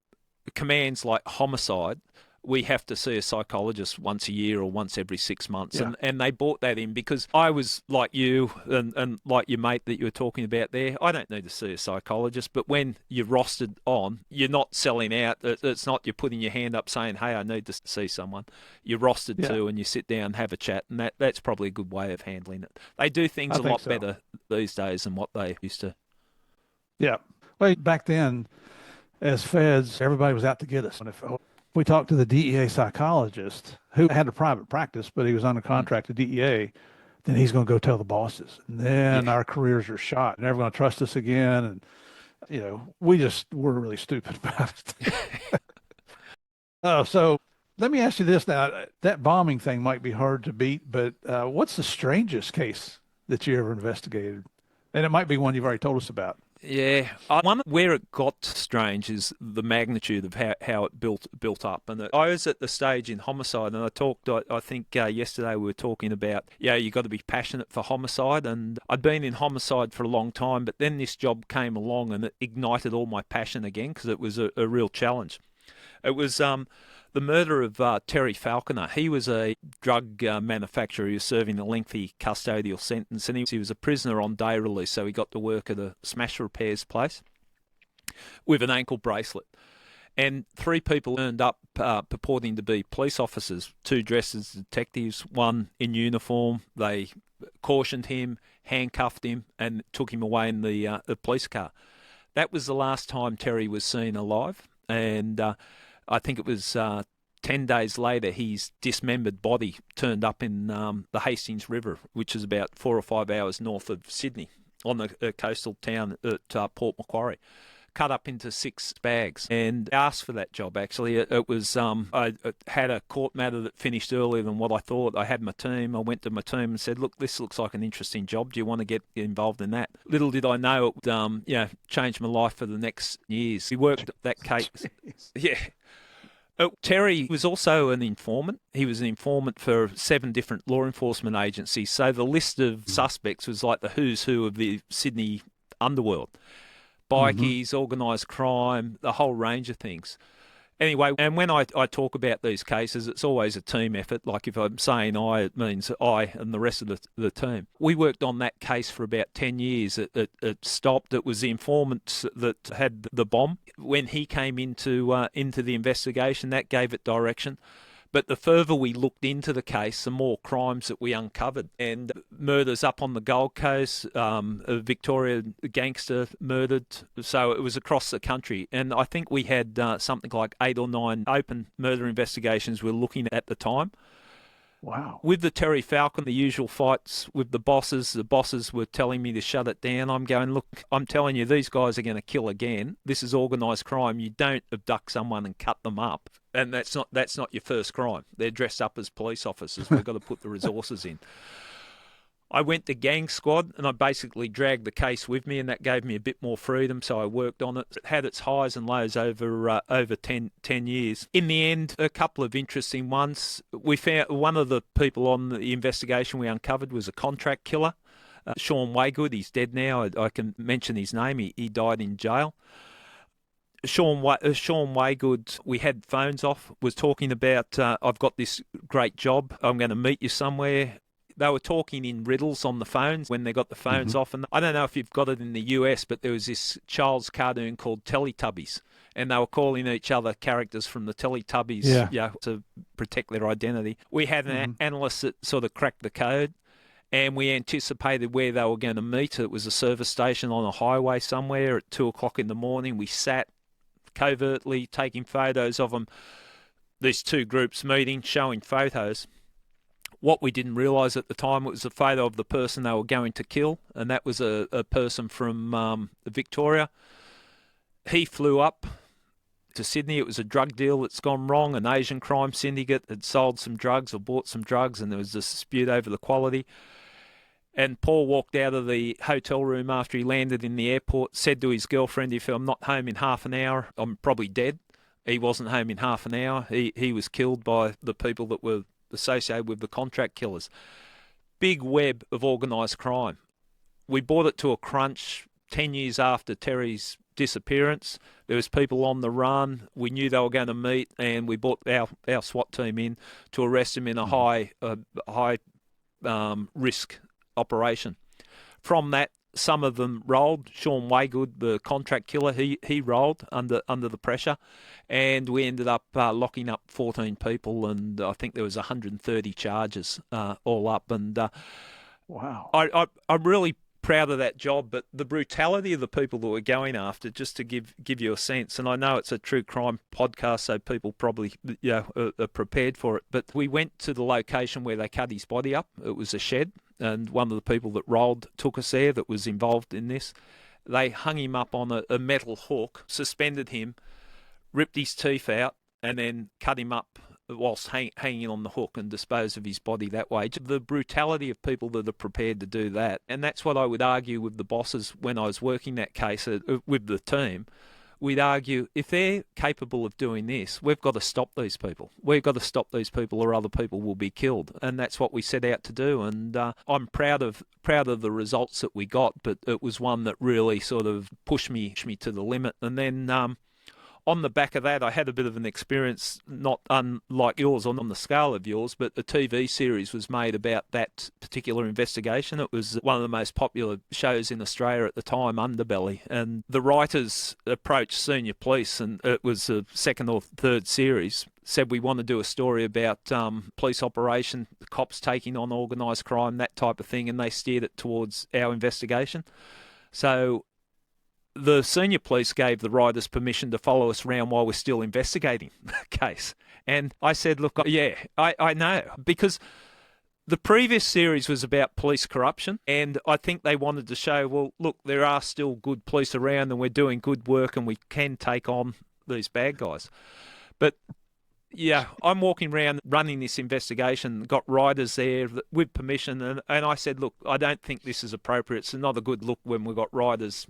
commands like Homicide. We have to see a psychologist once a year or once every 6 months. Yeah, And they brought that in because I was like you and like your mate that you were talking about there. I don't need to see a psychologist, but when you're rostered on, you're not selling out. It's not you're putting your hand up saying, hey, I need to see someone. You're rostered yeah, to and you sit down and have a chat. And that's probably a good way of handling it. They do things I a think lot so. better these days than what they used to. Yeah. Well, back then, as feds, everybody was out to get us. And if we talked to the DEA psychologist who had a private practice, but he was under Mm. contract to DEA, then he's going to go tell the bosses. And then Yeah. our careers are shot. They're never going to trust us again. And, we just were really stupid about it. Oh, so let me ask you this now. That bombing thing might be hard to beat, but what's the strangest case that you ever investigated? And it might be one you've already told us about. Yeah, one where it got strange is the magnitude of how it built up. And I was at the stage in Homicide, and I talked. I think yesterday we were talking about you got to be passionate for Homicide, and I'd been in Homicide for a long time, but then this job came along and it ignited all my passion again because it was a real challenge. It was the murder of Terry Falconer. He was a drug manufacturer. He was serving a lengthy custodial sentence, and he was a prisoner on day release, so he got to work at a smash repairs place with an ankle bracelet. And three people turned up purporting to be police officers, two dressed as detectives, one in uniform. They cautioned him, handcuffed him, and took him away in the police car. That was the last time Terry was seen alive, and I think it was 10 days later, his dismembered body turned up in the Hastings River, which is about 4 or 5 hours north of Sydney, on the coastal town at Port Macquarie. Cut up into 6 bags, and asked for that job. Actually, it was I had a court matter that finished earlier than what I thought. I had my team. I went to my team and said, "Look, this looks like an interesting job. Do you want to get involved in that?" Little did I know it would, change my life for the next years. We worked that case. Jeez. Yeah. Terry was also an informant. He was an informant for 7 different law enforcement agencies. So the list of suspects was like the who's who of the Sydney underworld. bikies, organised crime, the whole range of things. Anyway, and when I talk about these cases, it's always a team effort. Like if I'm saying I, it means I and the rest of the team. We worked on that case for about 10 years. It stopped. It was the informant that had the bomb. When he came into the investigation, that gave it direction. But the further we looked into the case, the more crimes that we uncovered. And murders up on the Gold Coast, a Victorian gangster murdered. So it was across the country. And I think we had something like 8 or 9 open murder investigations we were looking at the time. Wow. With the Terry Falconer, the usual fights with the bosses were telling me to shut it down. I'm going, look, I'm telling you, these guys are going to kill again. This is organised crime. You don't abduct someone and cut them up. And that's not your first crime. They're dressed up as police officers. We've got to put the resources in. I went to Gang Squad and I basically dragged the case with me, and that gave me a bit more freedom, so I worked on it. It had its highs and lows over 10 years. In the end, a couple of interesting ones. We found one of the people on the investigation we uncovered was a contract killer, Sean Waygood. He's dead now. I can mention his name. He died in jail. Sean Waygood, we had phones off, was talking about, I've got this great job. I'm going to meet you somewhere. They were talking in riddles on the phones when they got the phones off. And I don't know if you've got it in the US, but there was this child's cartoon called Teletubbies. And they were calling each other characters from the Teletubbies to protect their identity. We had an analyst that sort of cracked the code, and we anticipated where they were going to meet. It was a service station on a highway somewhere at 2 o'clock in the morning. We sat covertly taking photos of them. These two groups meeting, showing photos. What we didn't realise at the time, it was a photo of the person they were going to kill, and that was a person from Victoria. He flew up to Sydney. It was a drug deal that's gone wrong. An Asian crime syndicate had sold some drugs or bought some drugs, and there was a dispute over the quality. And Paul walked out of the hotel room after he landed in the airport, said to his girlfriend, if I'm not home in half an hour, I'm probably dead. He wasn't home in half an hour. He was killed by the people that were associated with the contract killers. Big web of organised crime. We brought it to a crunch 10 years after Terry's disappearance. There was people on the run. We knew they were going to meet, and we brought our SWAT team in to arrest him in a high risk operation. From that, some of them rolled. Sean Waygood, the contract killer, he rolled under the pressure, and we ended up locking up 14 people, and I think there was 130 charges all up. And wow, I'm really proud of that job, but the brutality of the people that we're going after, just to give you a sense, and I know it's a true crime podcast, so people probably are prepared for it, but we went to the location where they cut his body up. It was a shed, and one of the people that rolled took us there that was involved in this. They hung him up on a metal hook, suspended him, ripped his teeth out, and then cut him up whilst hanging on the hook and dispose of his body that way. The brutality of people that are prepared to do that, and that's what I would argue with the bosses when I was working that case with the team. We'd argue, if they're capable of doing this, we've got to stop these people. We've got to stop these people, or other people will be killed. And that's what we set out to do. And I'm proud of the results that we got, but it was one that really sort of pushed me to the limit. And then on the back of that, I had a bit of an experience, not unlike yours, on the scale of yours, but a TV series was made about that particular investigation. It was one of the most popular shows in Australia at the time, Underbelly. And the writers approached senior police, and it was the second or third series, said we want to do a story about police operation, the cops taking on organised crime, that type of thing, and they steered it towards our investigation. So the senior police gave the writers permission to follow us around while we're still investigating the case. And I said, look, yeah, I know, because the previous series was about police corruption, and I think they wanted to show, well, look, there are still good police around and we're doing good work and we can take on these bad guys. But yeah, I'm walking around running this investigation, got writers there with permission, and I said, look, I don't think this is appropriate. It's not a good look when we've got writers,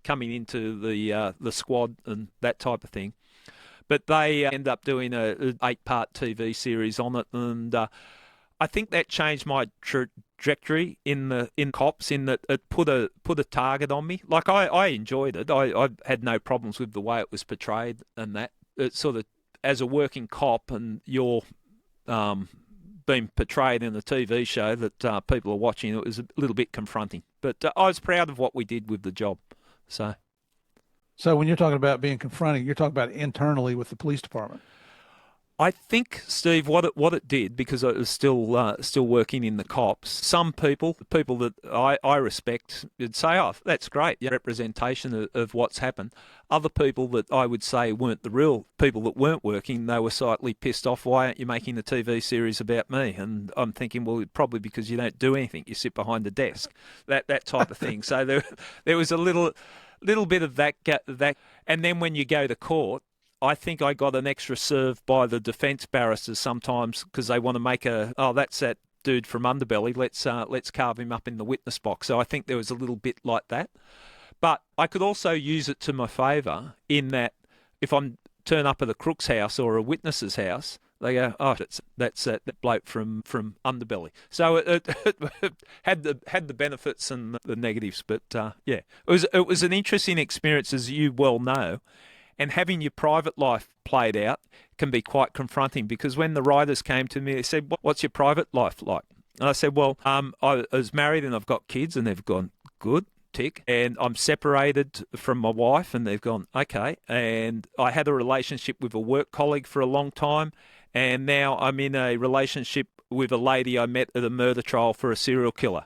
coming into the squad and that type of thing. But they end up doing an 8-part TV series on it, and I think that changed my trajectory in cops, in that it put a target on me. Like I enjoyed it. I had no problems with the way it was portrayed, and that it sort of, as a working cop, and you're being portrayed in a TV show that people are watching, it was a little bit confronting. But I was proud of what we did with the job. So when you're talking about being confronting, you're talking about internally with the police department. I think, Steve, what it did, because I was still working in the cops, some people that I respect, would say, "Oh, that's great, yeah, representation of what's happened." Other people that I would say weren't the real people that weren't working, they were slightly pissed off. "Why aren't you making a TV series about me?" And I'm thinking, well, probably because you don't do anything. You sit behind a desk, that type of thing. So there was a little bit of that, and then when you go to court, I think I got an extra serve by the defence barristers sometimes, because they want to make that's that dude from Underbelly. Let's carve him up in the witness box. So I think there was a little bit like that. But I could also use it to my favour, in that if I turn up at a crook's house or a witness's house, they go, "Oh, that's that bloke from Underbelly." So it had the benefits and the negatives. But it was an interesting experience, as you well know. And having your private life played out can be quite confronting, because when the writers came to me, they said, "What's your private life like?" And I said, "Well, I was married and I've got kids," and they've gone, "Good, tick." "And I'm separated from my wife," and they've gone, "Okay." "And I had a relationship with a work colleague for a long time, and now I'm in a relationship with a lady I met at a murder trial for a serial killer."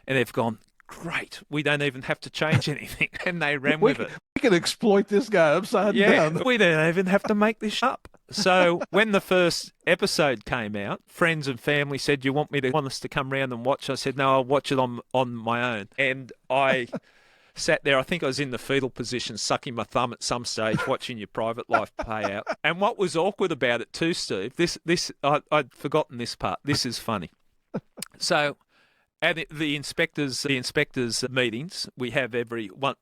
And they've gone, "Great, we don't even have to change anything." And they ran with it. We can exploit this guy upside down. We don't even have to make this up. So when the first episode came out, friends and family said, "You want us to come round and watch?" I said, "No, I'll watch it on my own." And I sat there, I think I was in the fetal position, sucking my thumb at some stage, watching your private life play out. And what was awkward about it too, Steve, I'd forgotten this part. This is funny. So at the inspectors' meetings, we have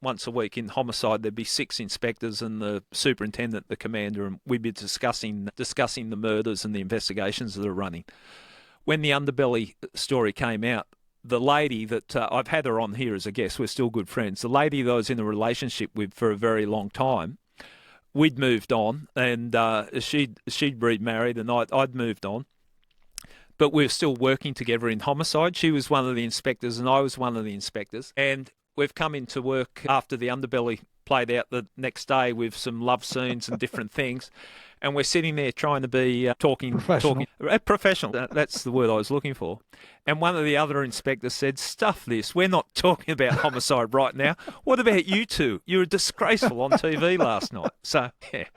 once a week in Homicide. There'd be 6 inspectors and the superintendent, the commander, and we'd be discussing the murders and the investigations that are running. When the Underbelly story came out, the lady that I've had her on here as a guest, we're still good friends. The lady that I was in a relationship with for a very long time, we'd moved on, and she'd remarried, and I'd moved on. But we were still working together in Homicide. She was one of the inspectors and I was one of the inspectors. And we've come into work after the Underbelly played out the next day with some love scenes and different things. And we're sitting there trying to be professional. Professional. That's the word I was looking for. And one of the other inspectors said, "Stuff this. We're not talking about Homicide right now. What about you two? You were disgraceful on TV last night." So,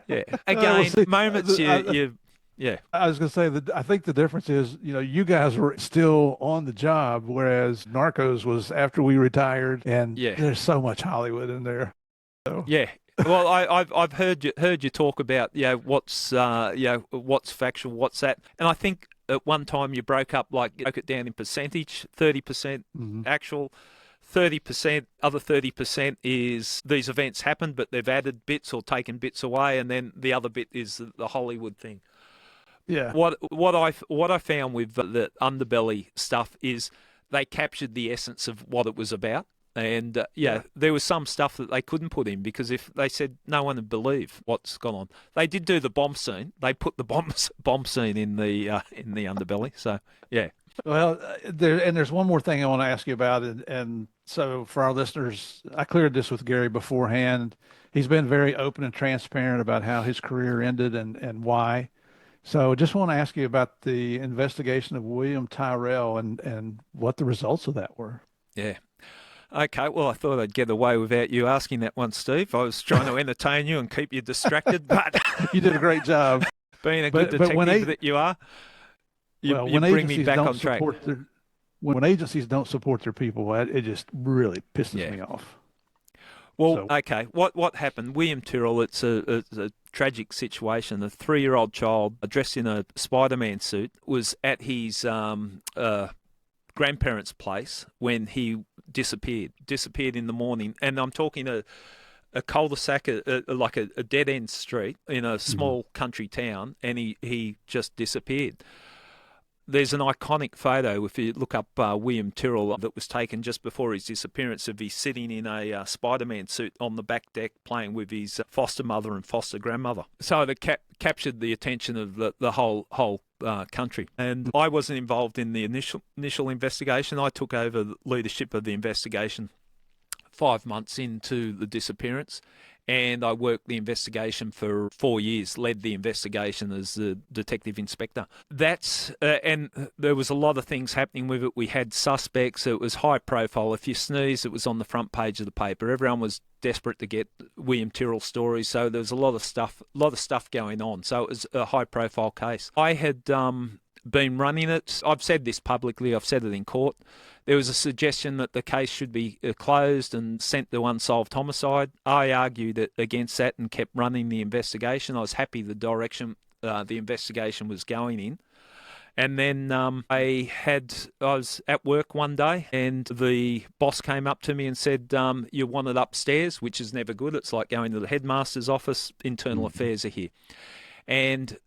yeah. Again, moments Yeah. I was going to say that I think the difference is, you guys were still on the job, whereas Narcos was after we retired, and there's so much Hollywood in there. So. Yeah. Well, I've heard you talk about what's factual, what's that, and I think at one time you broke it down in percentage: 30% actual, 30%, other 30% is these events happened, but they've added bits or taken bits away, and then the other bit is the Hollywood thing. Yeah. What I found with the Underbelly stuff is they captured the essence of what it was about. And there was some stuff that they couldn't put in, because if they said, no one would believe what's gone on. They did do the bomb scene. They put the bomb scene in the Underbelly. So yeah. Well, there's one more thing I want to ask you about, and so for our listeners, I cleared this with Gary beforehand. He's been very open and transparent about how his career ended and why. So just want to ask you about the investigation of William Tyrell and what the results of that were. Yeah. Okay, well, I thought I'd get away without you asking that one, Steve. I was trying to entertain you and keep you distracted, but you did a great job. Being a good detective that you are, you bring me back on track. When agencies don't support their people, it just really pisses me off. Well, okay, what happened? William Tyrell, it's a tragic situation. A 3-year-old child dressed in a Spider-Man suit was at his grandparents' place when he disappeared in the morning. And I'm talking a cul-de-sac, like a dead-end street in a small country town, and he just disappeared. there's an iconic photo, if you look up William Tyrrell, that was taken just before his disappearance, of he's sitting in a Spider-Man suit on the back deck playing with his foster mother and foster grandmother. So it captured the attention of the whole country. And I wasn't involved in the initial investigation. I took over the leadership of the investigation 5 months into the disappearance, and I worked the investigation for 4 years, led the investigation as the detective inspector. And there was a lot of things happening with it. We had suspects. It was high profile. If you sneezed, it was on the front page of the paper. Everyone was desperate to get William Tyrrell stories, so there was a lot of stuff going on. So it was a high profile case. I had been running it. I've said this publicly. I've said it in court. There was a suggestion that the case should be closed and sent to unsolved homicide. I argued against that and kept running the investigation. I was happy the direction the investigation was going in. And then I was at work one day and the boss came up to me and said, "You want it upstairs," which is never good. It's like going to the headmaster's office. Internal affairs are here. And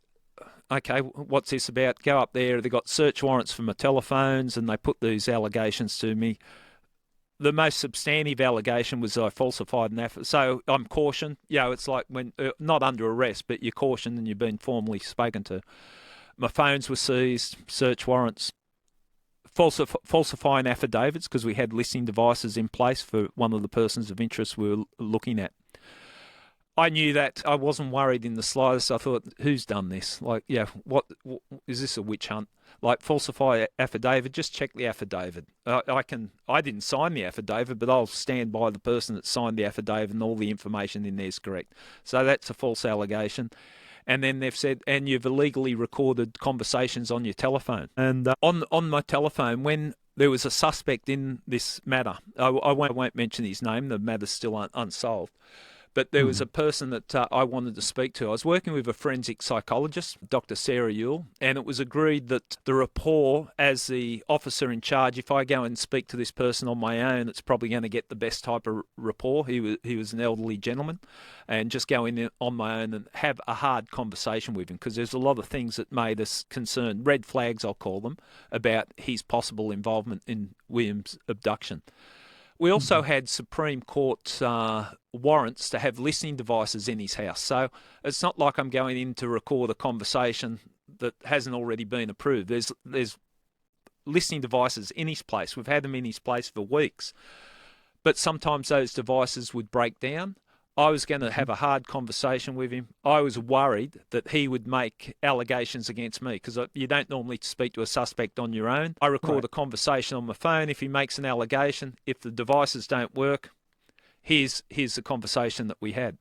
okay, what's this about? Go up there. They got search warrants for my telephones and they put these allegations to me. The most substantive allegation was I falsified an affidavit. So I'm cautioned. It's like when, not under arrest, but you're cautioned and you've been formally spoken to. My phones were seized, search warrants, falsifying affidavits because we had listening devices in place for one of the persons of interest we were looking at. I knew that. I wasn't worried in the slightest. I thought, who's done this? Like, what is this, a witch hunt? Like, falsify affidavit, just check the affidavit. I didn't sign the affidavit, but I'll stand by the person that signed the affidavit and all the information in there is correct. So that's a false allegation. And then they've said, and you've illegally recorded conversations on your telephone. And on my telephone, when there was a suspect in this matter, I won't mention his name, the matter's still unsolved, but there was a person that I wanted to speak to. I was working with a forensic psychologist, Dr. Sarah Yule, and it was agreed that the rapport as the officer in charge, if I go and speak to this person on my own, it's probably going to get the best type of rapport. He was an elderly gentleman, and just go in on my own and have a hard conversation with him, because there's a lot of things that made us concerned, red flags I'll call them, about his possible involvement in William's abduction. We also had Supreme Court warrants to have listening devices in his house. So it's not like I'm going in to record a conversation that hasn't already been approved. There's listening devices in his place. We've had them in his place for weeks. But sometimes those devices would break down. I was going to have a hard conversation with him. I was worried that he would make allegations against me, because you don't normally speak to a suspect on your own. I record a conversation on my phone. If he makes an allegation, if the devices don't work, here's the conversation that we had.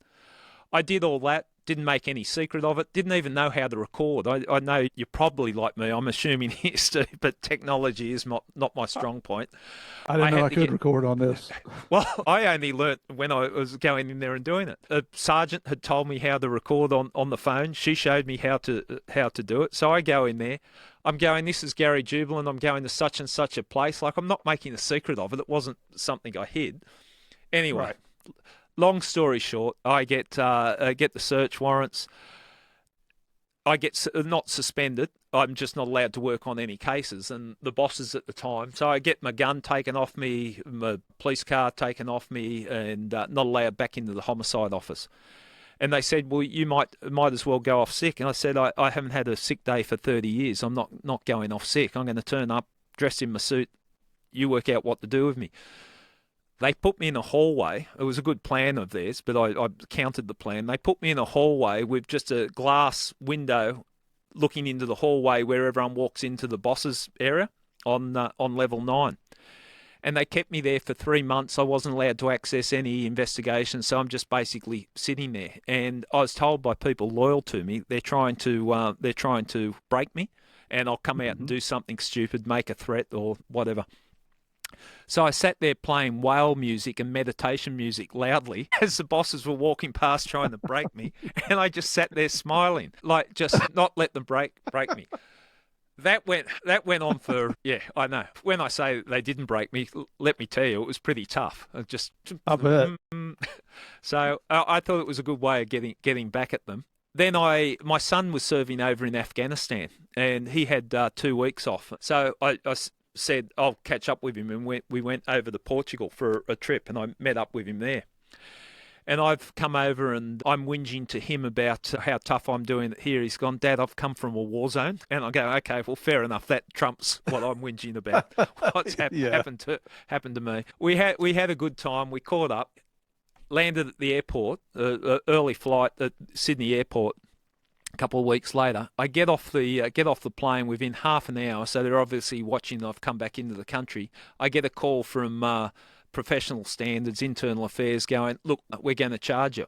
I did all that. Didn't make any secret of it. Didn't even know how to record. I know you're probably like me. I'm assuming here, Steve, but technology is not my strong point. I didn't know I could record on this. Well, I only learnt when I was going in there and doing it. A sergeant had told me how to record on the phone. She showed me how to do it. So I go in there. I'm going, this is Gary Jubelin. I'm going to such and such a place. Like, I'm not making a secret of it. It wasn't something I hid. Anyway. Right. Long story short, I get the search warrants. I get not suspended. I'm just not allowed to work on any cases. And the bosses at the time, so I get my gun taken off me, my police car taken off me, and not allowed back into the homicide office. And they said, well, you might as well go off sick. And I said, I haven't had a sick day for 30 years. I'm not going off sick. I'm going to turn up, dressed in my suit. You work out what to do with me. They put me in a hallway. It was a good plan of theirs, but I countered the plan. They put me in a hallway with just a glass window looking into the hallway where everyone walks into the boss's area on level 9. And they kept me there for 3 months. I wasn't allowed to access any investigation, so I'm just basically sitting there. And I was told by people loyal to me, they're trying to break me, and I'll come out and do something stupid, make a threat or whatever. So I sat there playing whale music and meditation music loudly as the bosses were walking past trying to break me, and I just sat there smiling, like just not let them break me. That went on for, I know. When I say they didn't break me, let me tell you, it was pretty tough. I bet. So I thought it was a good way of getting back at them. Then my son was serving over in Afghanistan, and he had 2 weeks off. So I said I'll catch up with him, and we went over to Portugal for a trip, and I met up with him there. And I've come over and I'm whinging to him about how tough I'm doing it here. He's gone, Dad, I've come from a war zone. And I go, okay, well, fair enough. That trumps what I'm whinging about. What's happened to me. We had a good time. We caught up, landed at the airport, early flight at Sydney Airport. A couple of weeks later, I get off the plane within half an hour. So they're obviously watching. I've come back into the country. I get a call from professional standards, internal affairs, going, look, we're going to charge you.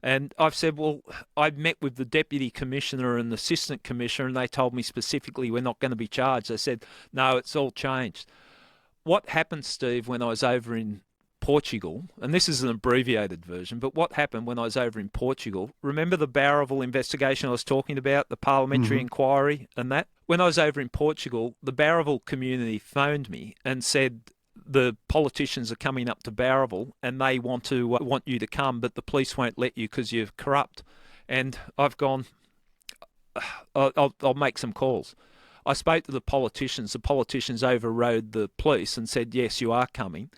And I've said, well, I met with the deputy commissioner and the assistant commissioner, and they told me specifically we're not going to be charged. I said, no, it's all changed. What happened, Steve, when I was over in Portugal, and this is an abbreviated version, but what happened when I was over in Portugal, remember the Barraville investigation I was talking about, the parliamentary inquiry and that? When I was over in Portugal, the Barraville community phoned me and said, the politicians are coming up to Barraville and they want you to come, but the police won't let you because you're corrupt. And I've gone, I'll make some calls. I spoke to the politicians. The politicians overrode the police and said, yes, you are coming.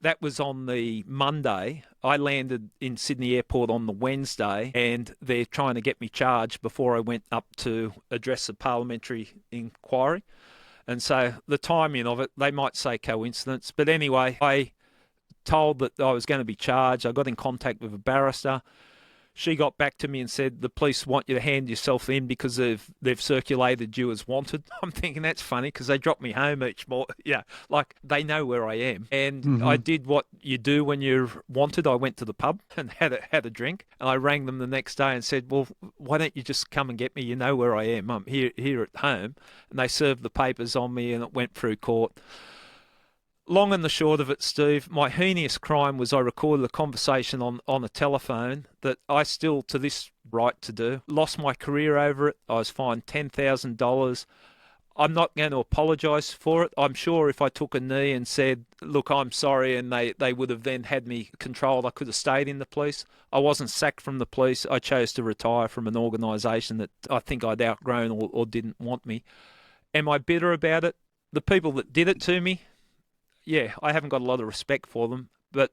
That was on the Monday. I landed in Sydney Airport on the Wednesday, and they're trying to get me charged before I went up to address the parliamentary inquiry. And so the timing of it, they might say coincidence. But anyway, I told that I was going to be charged. I got in contact with a barrister. She got back to me and said, the police want you to hand yourself in because they've circulated you as wanted. I'm thinking that's funny because they drop me home each morning. Yeah, like they know where I am. And I did what you do when you're wanted. I went to the pub and had a drink. And I rang them the next day and said, well, why don't you just come and get me? You know where I am. I'm here at home. And they served the papers on me and it went through court. Long and the short of it, Steve, my heinous crime was I recorded a conversation on a telephone that I still, to this right to do, lost my career over it. I was fined $10,000. I'm not going to apologise for it. I'm sure if I took a knee and said, look, I'm sorry, and they would have then had me controlled, I could have stayed in the police. I wasn't sacked from the police. I chose to retire from an organisation that I think I'd outgrown or didn't want me. Am I bitter about it? The people that did it to me, yeah, I haven't got a lot of respect for them, but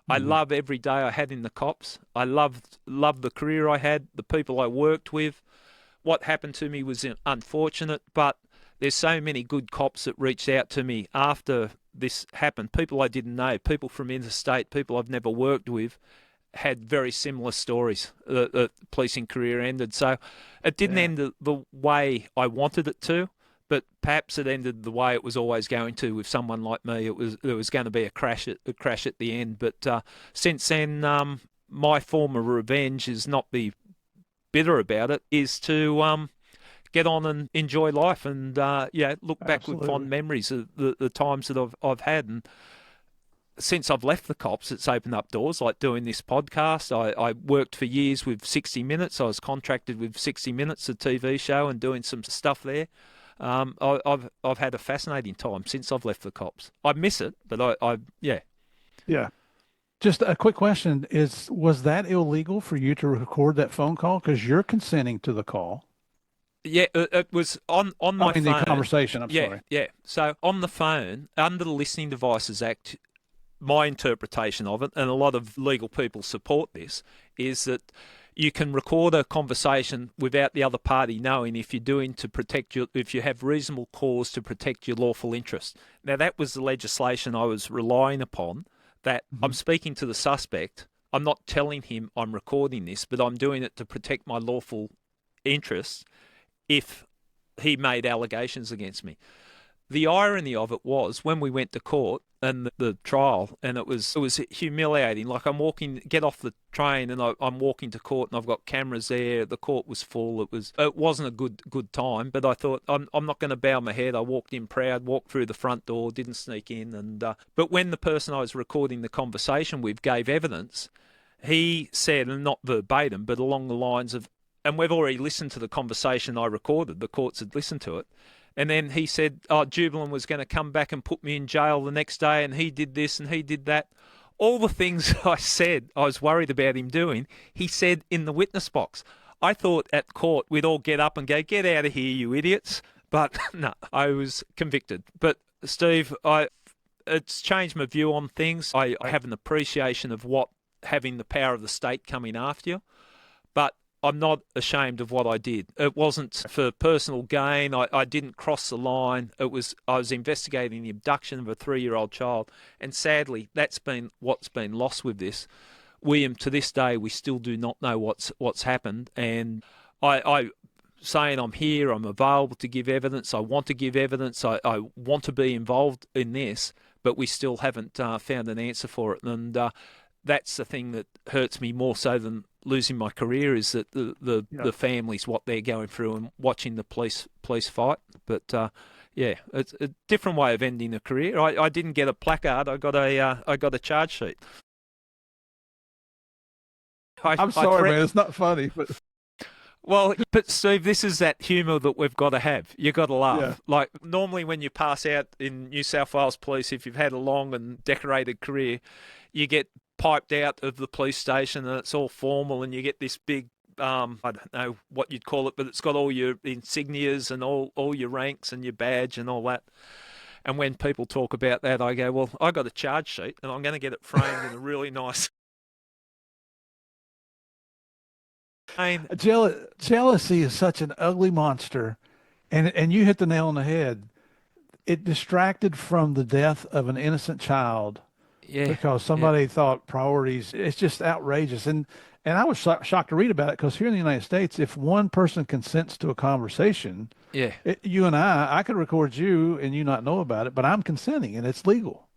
I love every day I had in the cops. I loved the career I had, the people I worked with. What happened to me was unfortunate, but there's so many good cops that reached out to me after this happened. People I didn't know, people from interstate, people I've never worked with, had very similar stories. The policing career ended. So it didn't end the way I wanted it to. But perhaps it ended the way it was always going to with someone like me. There was going to be a crash at the end. But since then, my form of revenge is not be bitter about it, is to get on and enjoy life and look back with fond memories of the times that I've had. And since I've left the cops, it's opened up doors, like doing this podcast. I worked for years with 60 Minutes. I was contracted with 60 Minutes, a TV show, and doing some stuff there. I've had a fascinating time since I've left the cops. I miss it, but Yeah. Just a quick question was that illegal for you to record that phone call? Because you're consenting to the call. Yeah, it was on my phone. The conversation, sorry. Yeah. So on the phone, under the Listening Devices Act, my interpretation of it, and a lot of legal people support this, is that you can record a conversation without the other party knowing if you have reasonable cause to protect your lawful interest. Now, that was the legislation I was relying upon, that I'm speaking to the suspect. I'm not telling him I'm recording this, but I'm doing it to protect my lawful interests if he made allegations against me. The irony of it was when we went to court and the trial, and it was humiliating. Like get off the train, and I'm walking to court, and I've got cameras there. The court was full. It wasn't a good time, but I thought I'm not going to bow my head. I walked in proud, walked through the front door, didn't sneak in, and but when the person I was recording the conversation with gave evidence, he said, and not verbatim, but along the lines of, and we've already listened to the conversation I recorded. The courts had listened to it. And then he said, Jubelin was going to come back and put me in jail the next day, and he did this and he did that. All the things I said I was worried about him doing, he said in the witness box. I thought at court we'd all get up and go, "Get out of here, you idiots." But no, I was convicted. But Steve, it's changed my view on things. I have an appreciation of what having the power of the state coming after you, but I'm not ashamed of what I did. It wasn't for personal gain. I didn't cross the line. I was investigating the abduction of a 3-year-old child, and sadly, that's been what's been lost with this. William, to this day, we still do not know what's happened, and I saying I'm here, I'm available to give evidence, I want to give evidence, I want to be involved in this, but we still haven't found an answer for it. And that's the thing that hurts me more so than losing my career, is that the families, what they're going through, and watching the police fight. But it's a different way of ending a career. I didn't get a placard. I got a charge sheet. I'm sorry, man. It's not funny, but. Well, but Steve, this is that humour that we've got to have. You've got to laugh. Yeah. Like, normally when you pass out in New South Wales Police, if you've had a long and decorated career, you get piped out of the police station and it's all formal, and you get this big, I don't know what you'd call it, but it's got all your insignias and all your ranks and your badge and all that. And when people talk about that, I go, well, I got a charge sheet and I'm going to get it framed in a really nice... Jealousy is such an ugly monster, and you hit the nail on the head. It distracted from the death of an innocent child because somebody thought priorities. It's just outrageous, and I was shocked to read about it, because here in the United States, if one person consents to a conversation, you and I could record you and you not know about it, but I'm consenting and it's legal.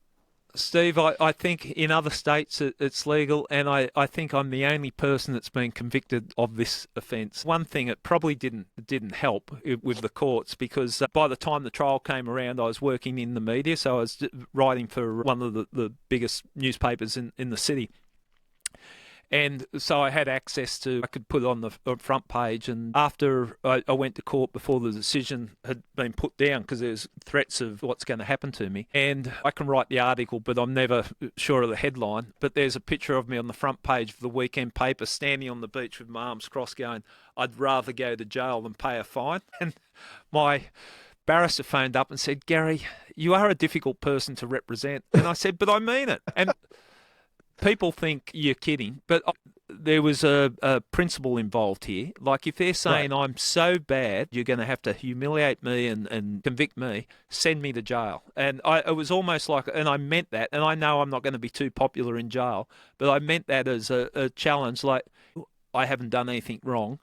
Steve, I think in other states it's legal, and I think I'm the only person that's been convicted of this offence. One thing, it probably didn't help with the courts, because by the time the trial came around, I was working in the media, so I was writing for one of the biggest newspapers in the city. And so I had access to, I could put it on the front page. And after I went to court before the decision had been put down, because there's threats of what's going to happen to me, and I can write the article, but I'm never sure of the headline. But there's a picture of me on the front page of the weekend paper, standing on the beach with my arms crossed, going, "I'd rather go to jail than pay a fine." And my barrister phoned up and said, "Gary, you are a difficult person to represent." And I said, "But I mean it." And people think you're kidding, but there was a principle involved here. Like, if they're saying, right, I'm so bad, you're going to have to humiliate me and convict me, send me to jail. And it was almost like, and I meant that, and I know I'm not going to be too popular in jail, but I meant that as a challenge. Like, I haven't done anything wrong.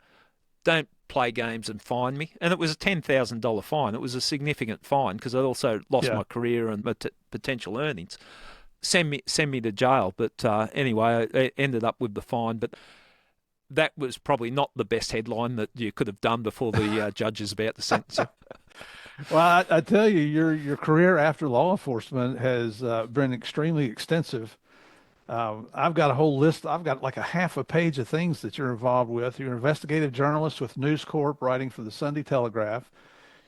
Don't play games and fine me. And it was a $10,000 fine. It was a significant fine, because I also lost my career and my potential earnings. Send me to jail. But anyway, I ended up with the fine. But that was probably not the best headline that you could have done before the judge is about to sentence you. Well, I tell you, your career after law enforcement has been extremely extensive. I've got a whole list. I've got like a half a page of things that you're involved with. You're an investigative journalist with News Corp, writing for the Sunday Telegraph.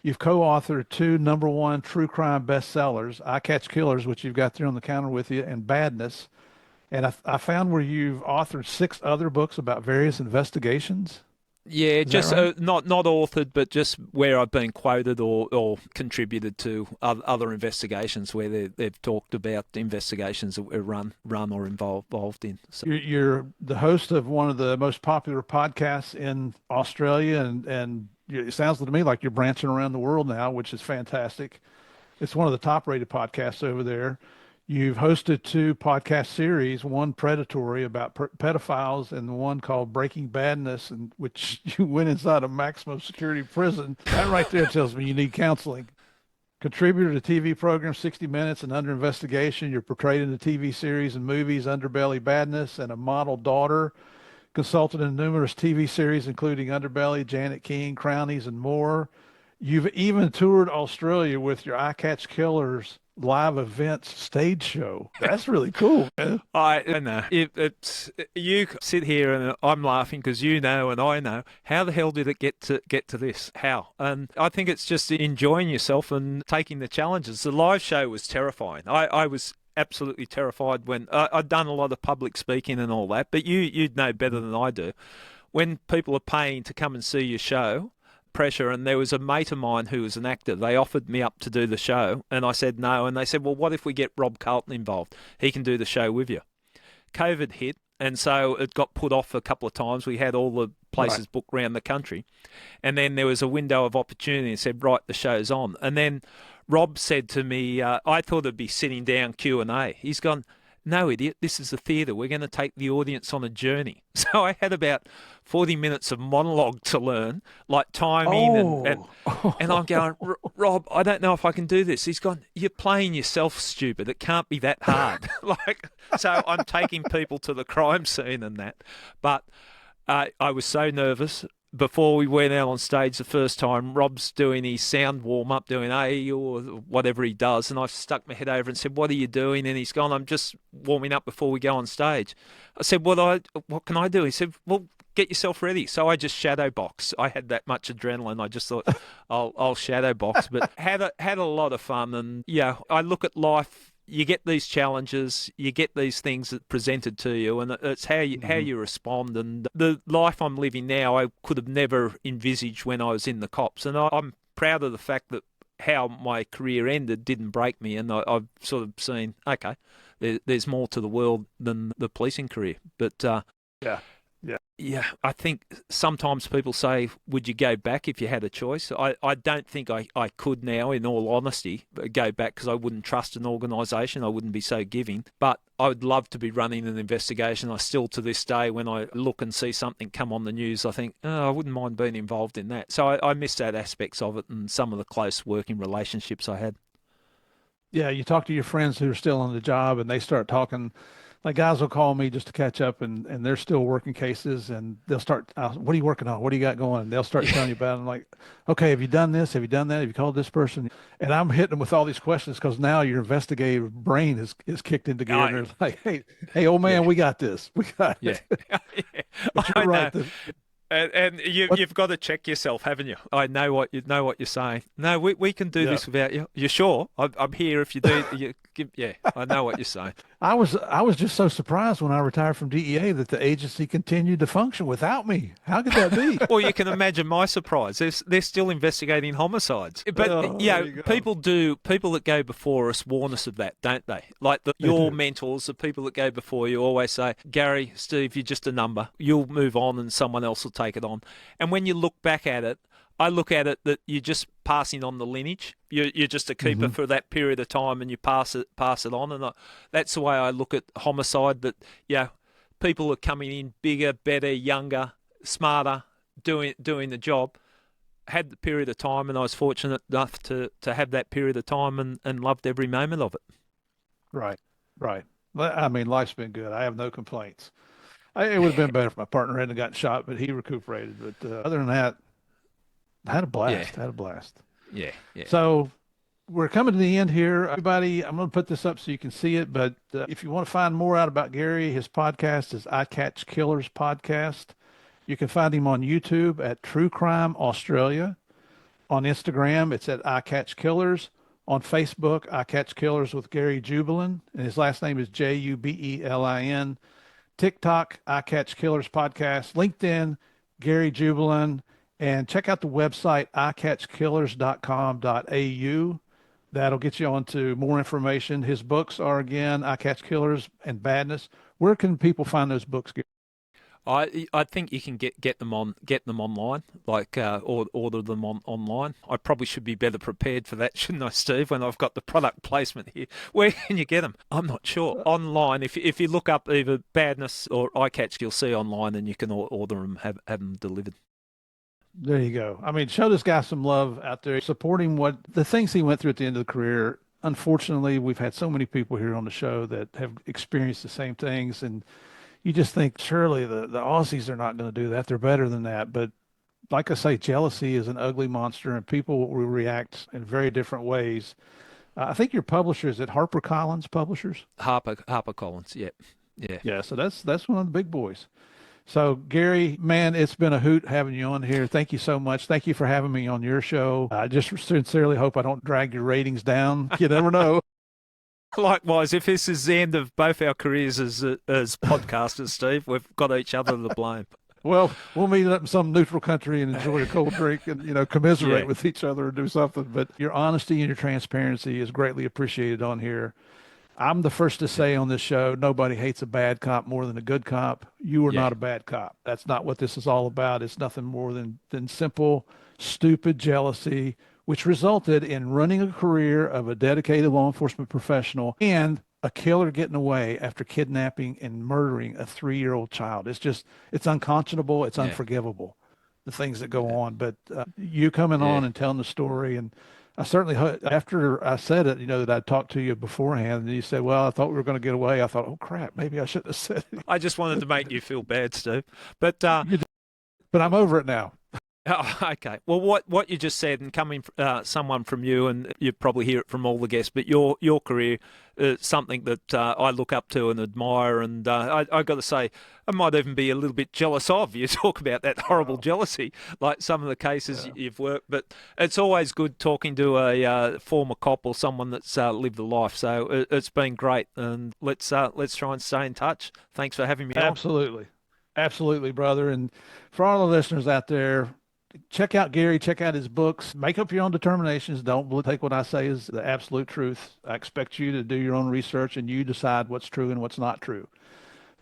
You've co-authored 2 #1 true crime bestsellers, I Catch Killers, which you've got there on the counter with you, and Badness. And I found where you've authored 6 other books about various investigations. Yeah, just right? Not authored, but just where I've been quoted or contributed to other investigations where they've talked about investigations that were run or involved in. So. You're the host of one of the most popular podcasts in Australia, and it sounds to me like you're branching around the world now, which is fantastic. It's one of the top-rated podcasts over there. You've hosted 2 podcast series, one predatory about pedophiles and one called Breaking Badness, in which you went inside a maximum security prison. That right there tells me you need counseling. Contributor to TV program 60 Minutes and Under Investigation. You're portrayed in the TV series and movies Underbelly Badness and A Model Daughter. Consulted in numerous TV series, including Underbelly, Janet King, Crownies, and more. You've even toured Australia with your I Catch Killers live events stage show. That's really cool, man. I know. You sit here and I'm laughing because you know and I know. How the hell did it get to this? How? And I think it's just enjoying yourself and taking the challenges. The live show was terrifying. I was absolutely terrified when I'd done a lot of public speaking and all that, but you'd know better than I do. when people are paying to come and see your show, pressure, and there was a mate of mine who was an actor. They offered me up to do the show, and I said no, and they said, well, what if we get Rob Carlton involved? He can do the show with you. COVID hit, and so it got put off a couple of times. We had all the places booked around the country, and then there was a window of opportunity and said, right, the show's on. And then Rob said to me, I thought it'd be sitting down Q&A. He's gone, no, idiot, this is the theatre. We're going to take the audience on a journey. So I had about 40 minutes of monologue to learn, like timing. And I'm going, Rob, I don't know if I can do this. He's gone, you're playing yourself stupid. It can't be that hard. So I'm taking people to the crime scene and that. But I was so nervous. Before we went out on stage the first time, Rob's doing his sound warm-up, doing A or whatever he does, and I stuck my head over and said, what are you doing? And he's gone, I'm just warming up before we go on stage. I said, what can I do? He said, well, get yourself ready. So I just shadow box. I had that much adrenaline. I just thought, I'll shadow box. But had a lot of fun. And, yeah, I look at life. You get these challenges, you get these things that presented to you, and it's how you respond. And the life I'm living now, I could have never envisaged when I was in the cops. And I'm proud of the fact that how my career ended didn't break me, and I've sort of seen, okay, there's more to the world than the policing career. But yeah, I think sometimes people say, would you go back if you had a choice? I don't think I could now, in all honesty, go back because I wouldn't trust an organisation. I wouldn't be so giving. But I would love to be running an investigation. I still, to this day, when I look and see something come on the news, I think, I wouldn't mind being involved in that. So I miss that aspects of it and some of the close working relationships I had. Yeah, you talk to your friends who are still on the job and they start talking. Like guys will call me just to catch up, and they're still working cases, and they'll start, what are you working on? What do you got going? And they'll start telling you about it. I'm like, okay, have you done this? Have you done that? Have you called this person? And I'm hitting them with all these questions because now your investigative brain is kicked into gear. And they're like, hey, old man, we got this. We got it. Yeah. But you're right. And you've got to check yourself, haven't you? I know what you're saying. No, we can do this without you. You're sure? I'm here if you do. I know what you're saying. I was just so surprised when I retired from DEA that the agency continued to function without me. How could that be? Well, you can imagine my surprise. They're still investigating homicides. But people that go before us warn us of that, don't they? Like your mentors, the people that go before you always say, Gary, Steve, you're just a number. You'll move on and someone else will take it on. And when you look back at it, I look at it that you're just passing on the lineage. You're just a keeper for that period of time, and you pass it on. And that's the way I look at homicide. That people are coming in bigger, better, younger, smarter, doing the job. Had the period of time, and I was fortunate enough to have that period of time, and loved every moment of it. Right. I mean, life's been good. I have no complaints. It would have been better if my partner hadn't gotten shot, but he recuperated. But other than that, I had a blast. Yeah. So we're coming to the end here. Everybody, I'm going to put this up so you can see it. But if you want to find more out about Gary, his podcast is I Catch Killers Podcast. You can find him on YouTube at True Crime Australia. On Instagram, it's at I Catch Killers. On Facebook, I Catch Killers with Gary Jubelin. And his last name is Jubelin. TikTok, I Catch Killers Podcast. LinkedIn, Gary Jubelin. And check out the website, icatchkillers.com.au. That'll get you on to more information. His books are, again, I Catch Killers and Badness. Where can people find those books? I think you can get them online, like order them online. I probably should be better prepared for that, shouldn't I, Steve? When I've got the product placement here, where can you get them? I'm not sure. Online, if you look up either Badness or iCatch, you'll see online, and you can order them, have them delivered. There you go. I mean, show this guy some love out there, supporting what the things he went through at the end of the career. Unfortunately, we've had so many people here on the show that have experienced the same things, and you just think surely the Aussies are not going to do that. They're better than that. But like I say, jealousy is an ugly monster, and people will react in very different ways. I think your publisher is at HarperCollins Publishers. HarperCollins, yeah. Yeah. So that's one of the big boys. So Gary, man, it's been a hoot having you on here. Thank you so much. Thank you for having me on your show. I just sincerely hope I don't drag your ratings down. You never know. Likewise, if this is the end of both our careers as podcasters, Steve, we've got each other to blame. Well, we'll meet up in some neutral country and enjoy a cold drink and, commiserate Yeah, with each other and do something. But your honesty and your transparency is greatly appreciated on here. I'm the first to yeah, say on this show, nobody hates a bad cop more than a good cop. You are yeah, not a bad cop. That's not what this is all about. It's nothing more than simple, stupid jealousy, which resulted in running a career of a dedicated law enforcement professional and a killer getting away after kidnapping and murdering a 3-year-old child. It's unconscionable. It's yeah, unforgivable, the things that go yeah, on. But you coming yeah. on and telling the story, and I certainly, after I said it, that I talked to you beforehand, and you said, well, I thought we were going to get away. I thought, oh, crap, maybe I shouldn't have said it. I just wanted to make you feel bad, Steve. But You did, but I'm over it now. oh, okay. Well, what you just said, and coming someone from you, and you probably hear it from all the guests, but your career is something that I look up to and admire, and I got to say, I might even be a little bit jealous of. You talk about that horrible Wow. jealousy, like some of the cases Yeah. you've worked, but it's always good talking to a former cop or someone that's lived a life. So it's been great, and let's try and stay in touch. Thanks for having me on. Absolutely. Absolutely, brother. And for all the listeners out there, check out Gary, check out his books, make up your own determinations. Don't take what I say as the absolute truth. I expect you to do your own research and you decide what's true and what's not true.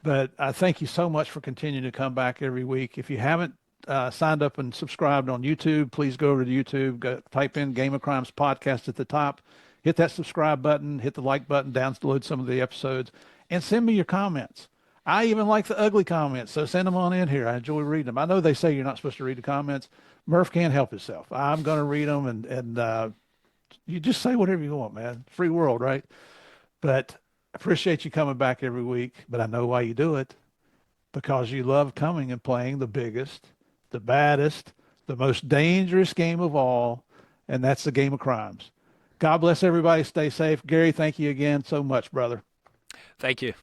But I thank you so much for continuing to come back every week. If you haven't signed up and subscribed on YouTube, please go over to YouTube, type in Game of Crimes Podcast at the top, hit that subscribe button, hit the like button, download some of the episodes, and send me your comments. I even like the ugly comments, so send them on in here. I enjoy reading them. I know they say you're not supposed to read the comments. Murph can't help himself. I'm going to read them, and you just say whatever you want, man. Free world, right? But I appreciate you coming back every week. But I know why you do it, because you love coming and playing the biggest, the baddest, the most dangerous game of all, and that's the game of crimes. God bless everybody. Stay safe. Gary, thank you again so much, brother. Thank you.